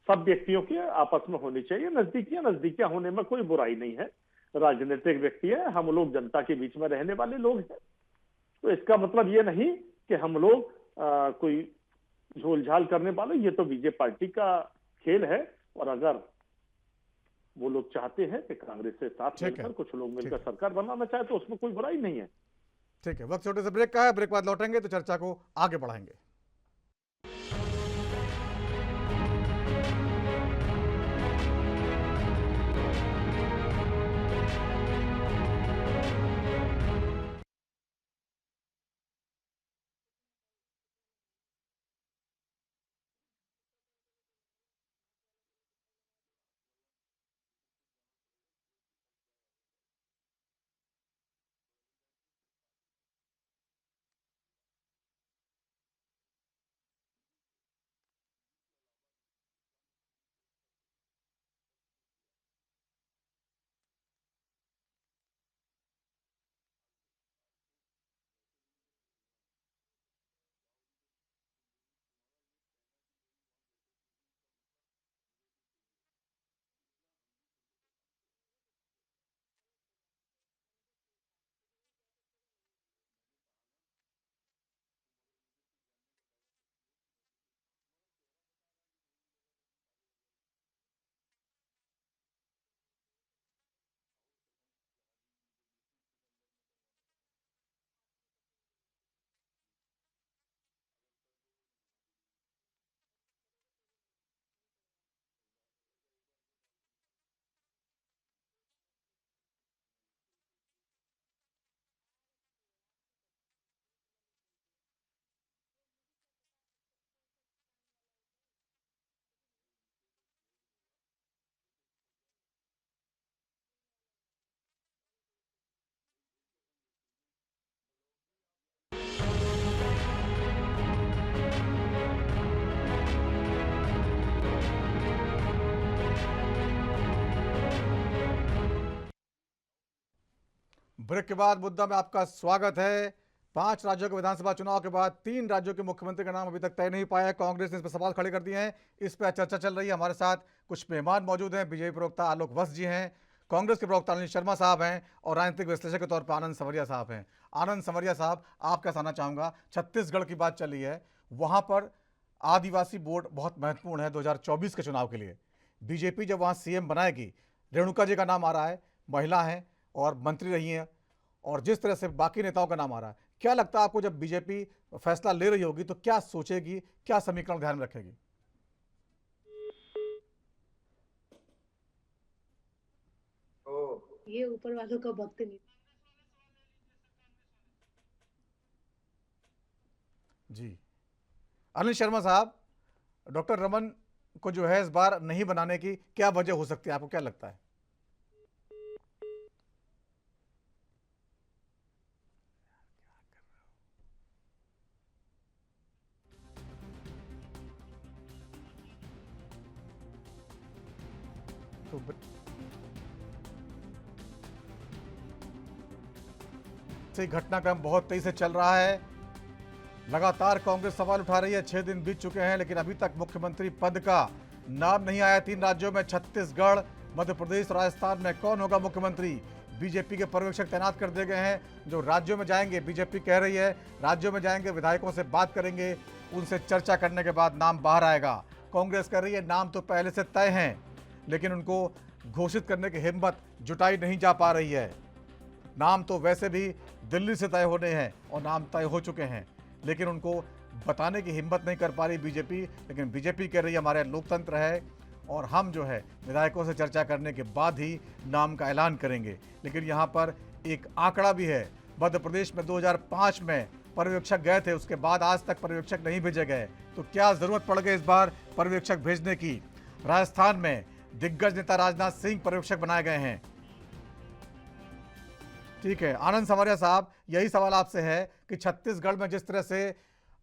सब व्यक्तियों की आपस में होनी चाहिए नजदीकियां होने में कोई बुराई नहीं है, राजनीतिक व्यक्ति है, हम लोग जनता के बीच में रहने वाले लोग हैं, तो इसका मतलब ये नहीं कि हम लोग कोई झोलझाल करने वाले। ये तो बीजेपी पार्टी का खेल है, और अगर वो लोग चाहते हैं कि कांग्रेस से साथ मिलकर कुछ लोग मिलकर सरकार बनाना चाहे तो उसमें कोई बुराई नहीं है। ठीक है, वक्त छोटे से ब्रेक का है, ब्रेक बाद लौटेंगे तो चर्चा को आगे बढ़ाएंगे। ब्रेक के बाद मुद्दा में आपका स्वागत है। 5 राज्यों के विधानसभा चुनाव के बाद 3 राज्यों के मुख्यमंत्री का नाम अभी तक तय नहीं पाया है। कांग्रेस ने इस पर सवाल खड़े कर दिए हैं, इस पर चर्चा चल रही है। हमारे साथ कुछ मेहमान मौजूद हैं। बीजेपी प्रवक्ता आलोक वत्स जी हैं, कांग्रेस के प्रवक्ता अनिल शर्मा साहब हैं, और राजनीतिक विश्लेषक के तौर पर आनंद संवरिया साहब हैं। आनंद संवरिया साहब, आपका कहना चाहूँगा, छत्तीसगढ़ की बात चली है, वहाँ पर आदिवासी वोट बहुत महत्वपूर्ण है 2024 के चुनाव के लिए। बीजेपी जब वहाँ सीएम बनाएगी, रेणुका जी का नाम आ रहा है, महिला हैं और मंत्री रही हैं, और जिस तरह से बाकी नेताओं का नाम आ रहा है, क्या लगता है आपको जब बीजेपी फैसला ले रही होगी तो क्या सोचेगी, क्या समीकरण ध्यान में रखेगी? ये ऊपर वालों का भक्त नहीं। जी, अनिल शर्मा साहब, डॉक्टर रमन को जो है इस बार नहीं बनाने की क्या वजह हो सकती है, आपको क्या लगता है? तो से घटनाक्रम बहुत तेजी से चल रहा है। लगातार कांग्रेस सवाल उठा रही है। 6 दिन बीत चुके हैं लेकिन अभी तक मुख्यमंत्री पद का नाम नहीं आया। 3 राज्यों में छत्तीसगढ़, मध्य प्रदेश, राजस्थान में कौन होगा मुख्यमंत्री? बीजेपी के पर्यवेक्षक तैनात कर दिए गए हैं जो राज्यों में जाएंगे। बीजेपी कह रही है राज्यों में जाएंगे, विधायकों से बात करेंगे, उनसे चर्चा करने के बाद नाम बाहर आएगा। कांग्रेस कह रही है नाम तो पहले से तय हैं लेकिन उनको घोषित करने की हिम्मत जुटाई नहीं जा पा रही है। नाम तो वैसे भी दिल्ली से तय होने हैं और नाम तय हो चुके हैं लेकिन उनको बताने की हिम्मत नहीं कर पा रही बीजेपी। लेकिन बीजेपी कह रही है हमारे लोकतंत्र है और हम जो है विधायकों से चर्चा करने के बाद ही नाम का ऐलान करेंगे। लेकिन यहाँ पर एक आंकड़ा भी है। मध्य प्रदेश में 2005 में पर्यवेक्षक गए थे, उसके बाद आज तक पर्यवेक्षक नहीं भेजे गए। तो क्या ज़रूरत पड़ गई इस बार पर्यवेक्षक भेजने की? राजस्थान में दिग्गज नेता राजनाथ सिंह पर्यवेक्षक बनाए गए हैं। ठीक है, आनंद सवारिया साहब, यही सवाल आपसे है कि छत्तीसगढ़ में जिस तरह से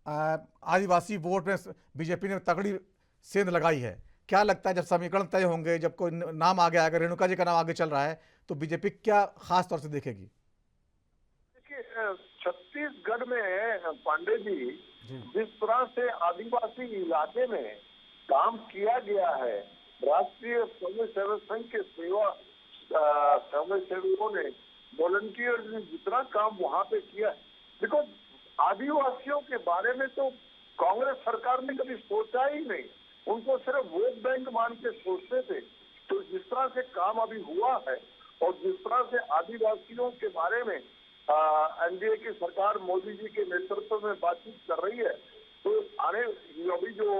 आदिवासी वोट में बीजेपी ने तगड़ी सेंध लगाई है, क्या लगता है जब समीकरण तय होंगे, जब कोई नाम आगे आएगा, रेणुका जी का नाम आगे चल रहा है, तो बीजेपी क्या खास तौर से देखेगी? देखिए, छत्तीसगढ़ में पांडे जी जिस तरह से आदिवासी इलाके में काम किया गया है, राष्ट्रीय स्वयं सेवक संघ के स्वयं सेवकों ने, वॉलंटियर्स ने जितना काम वहाँ पे किया है, देखो आदिवासियों के बारे में तो कांग्रेस सरकार ने कभी सोचा ही नहीं। उनको सिर्फ वोट बैंक मान के सोचते थे। तो जिस तरह से काम अभी हुआ है और जिस तरह से आदिवासियों के बारे में एनडीए की सरकार मोदी जी के नेतृत्व में बातचीत कर रही है, तो आने अभी जो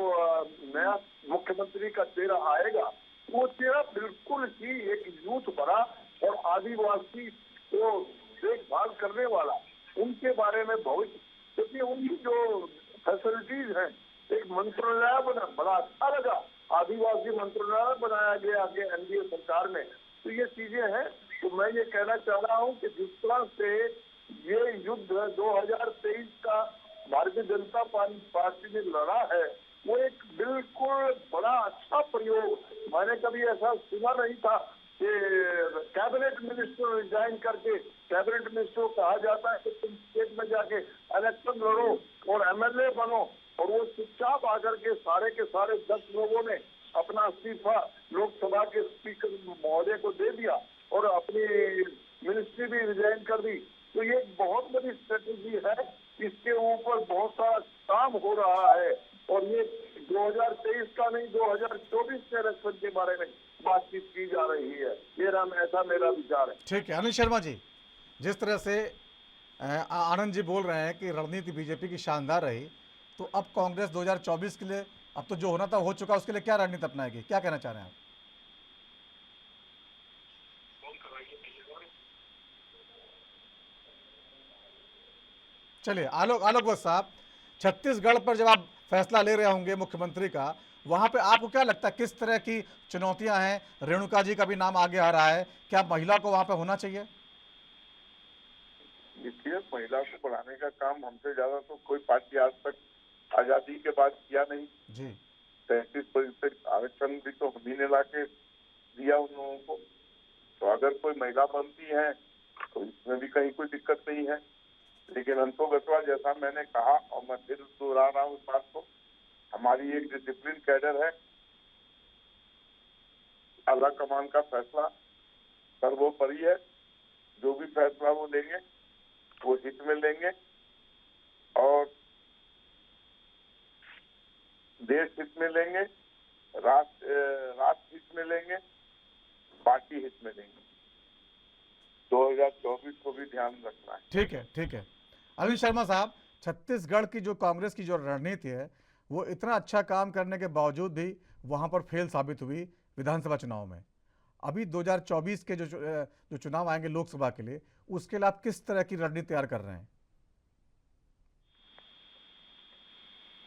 नया मुख्यमंत्री का चेहरा आएगा, वो चेहरा बिल्कुल ही एक यूथ भरा और आदिवासी को देखभाल करने वाला, उनके बारे में भविष्य, क्योंकि उनकी जो फैसिलिटीज हैं, एक मंत्रालय बना, बड़ा अच्छा लगा, आदिवासी मंत्रालय बनाया गया आगे एनडीए सरकार में। तो ये चीजें हैं। तो मैं ये कहना चाह रहा हूँ कि जिस तरह से ये युद्ध 2023 का भारतीय जनता पार्टी ने लड़ा है, वो एक बिल्कुल बड़ा अच्छा प्रयोग, मैंने कभी ऐसा सुना नहीं था कि कैबिनेट मिनिस्टर रिजाइन करके कैबिनेट मिनिस्टर को कहा जाता है कि तुम स्टेट में जाके इलेक्शन लड़ो और एमएलए बनो, और वो चुपचाप आकर के सारे 10 लोगों ने अपना इस्तीफा लोकसभा के स्पीकर महोदय को दे दिया और अपनी मिनिस्ट्री भी रिजाइन कर दी। तो ये एक बहुत बड़ी स्ट्रेटेजी है, इसके ऊपर बहुत सारा काम हो रहा है और ये 2023 का नहीं 2024 के इलेक्शन के बारे में बातचीत की जा रही है। ऐसा मेरा विचार है। ठीक है, अनिल शर्मा जी, जिस तरह से आनंद जी बोल रहे हैं कि रणनीति बीजेपी की शानदार रही, तो अब कांग्रेस 2024 के लिए, अब तो जो होना था हो चुका, उसके लिए क्या रणनीति अपनाएगी? क्या कहना चाह रहे हैं आप? चलिए, आलोक बस साहब, छत्तीसगढ़ पर जब आप फैसला ले रहे होंगे मुख्यमंत्री का, वहां पे आपको क्या लगता है किस तरह की चुनौतियां हैं? रेणुका जी का भी नाम आगे आ रहा है, क्या महिला को वहां पे होना चाहिए? देखिए, महिला को बढ़ाने का काम हमसे ज्यादा तो कोई पार्टी आज तक आजादी के बाद किया नहीं जी। 33% आरक्षण भी तो हम ही ने ला के दिया उन लोगों को। तो अगर कोई महिला बनती है तो इसमें भी कहीं कोई दिक्कत नहीं है। लेकिन अंतोगत्वा जैसा मैंने कहा और मैं फिर दोहरा रहा हूँ इस बात को, हमारी एक डिसिप्लिन कैडर है। आला कमान का फैसला सर्वोपरि है। जो भी फैसला वो लेंगे वो हित में लेंगे और देश हित में लेंगे राष्ट्र हित में लेंगे, पार्टी हित में लेंगे। 2024 को भी ध्यान रखना है। ठीक है, ठीक है। अनिल शर्मा साहब, छत्तीसगढ़ की जो कांग्रेस की जो रणनीति है वो इतना अच्छा काम करने के बावजूद भी वहां पर फेल साबित हुई विधानसभा चुनाव में। अभी 2024 के जो चुनाव आएंगे लोकसभा के लिए, उसके लिए आप किस तरह की रणनीति तैयार कर रहे हैं?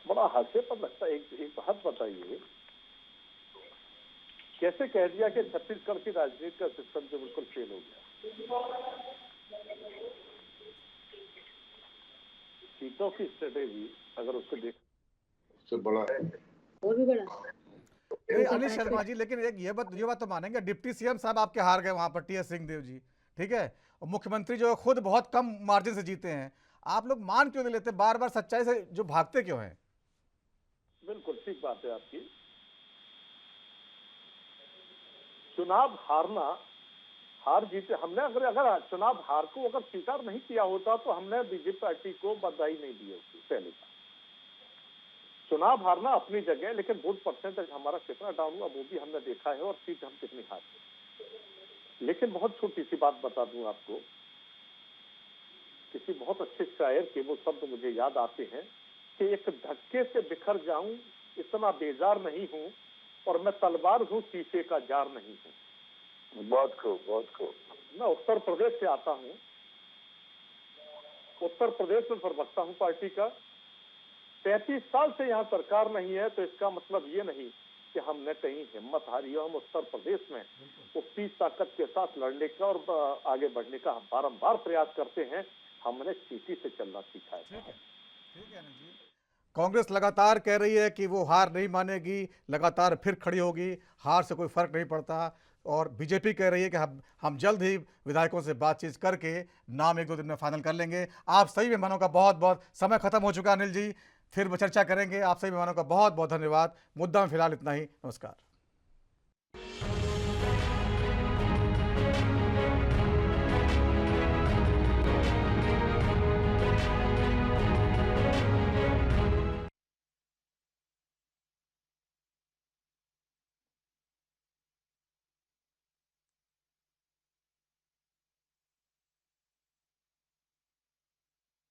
बड़ा हास्यास्पद लगता है। एक बात बताइए, कैसे कह दिया कि छत्तीसगढ़ की राजनीति का सिस्टम जो बिल्कुल फेल हो गया। सीटों की स्ट्रेटेजी अगर उसको देख उससे बड़ा है और भी बड़ा। नहीं अनिल शर्मा जी, लेकिन एक ये बात तो मानेंगे, डिप्टी सीएम साहब आपके हार गए वहां पर, टीएस सिंहदेव जी, ठीक है, और मुख्यमंत्री जो है खुद बहुत कम मार्जिन से जीते हैं। आप लोग मान क्यों नहीं लेते, बार बार सच्चाई से जो भागते क्यों हैं? बिल्कुल ठीक बात है आपकी। चुनाव हारना, हार जीते, हमने अगर चुनाव हार को अगर स्वीकार नहीं किया होता तो हमने बीजेपी पार्टी को बधाई नहीं दी होती। पहले का चुनाव हारना अपनी जगह, लेकिन वोट परसेंटेज हमारा कितना डाउन हुआ वो भी हमने देखा है, और सीट हम कितनी हारे। लेकिन बहुत छोटी सी बात बता दूं आपको, किसी बहुत अच्छे शायर के वो शब्द मुझे याद आते हैं कि एक धक्के से बिखर जाऊं इतना बेजार नहीं हूं, और मैं तलवार हूं शीशे का जार नहीं हूं। बहुत खूब। मैं उत्तर प्रदेश से आता हूं, उत्तर प्रदेश में प्रवक्ता हूं पार्टी का। 35 साल से यहाँ सरकार नहीं है, तो इसका मतलब ये नहीं कि हमने कहीं हिम्मत हारी हो। हम उत्तर प्रदेश में वो 30 ताकत के साथ लड़ने का और आगे बढ़ने का बारंबार प्रयास करते हैं। हमने चीटी से चलना सीखा है। ठीक है ना जी। कांग्रेस लगातार कह रही है कि वो हार नहीं मानेगी, लगातार फिर खड़ी होगी, हार से कोई फर्क नहीं पड़ता। और बीजेपी कह रही है कि हम जल्द ही विधायकों से बातचीत करके नाम 1-2 दिन में फाइनल कर लेंगे। आप सभी मेहमानों का बहुत बहुत, समय खत्म हो चुका अनिल जी, फिर चर्चा करेंगे। आप सभी मेहमानों का बहुत बहुत धन्यवाद। मुद्दा में फिलहाल इतना ही। नमस्कार।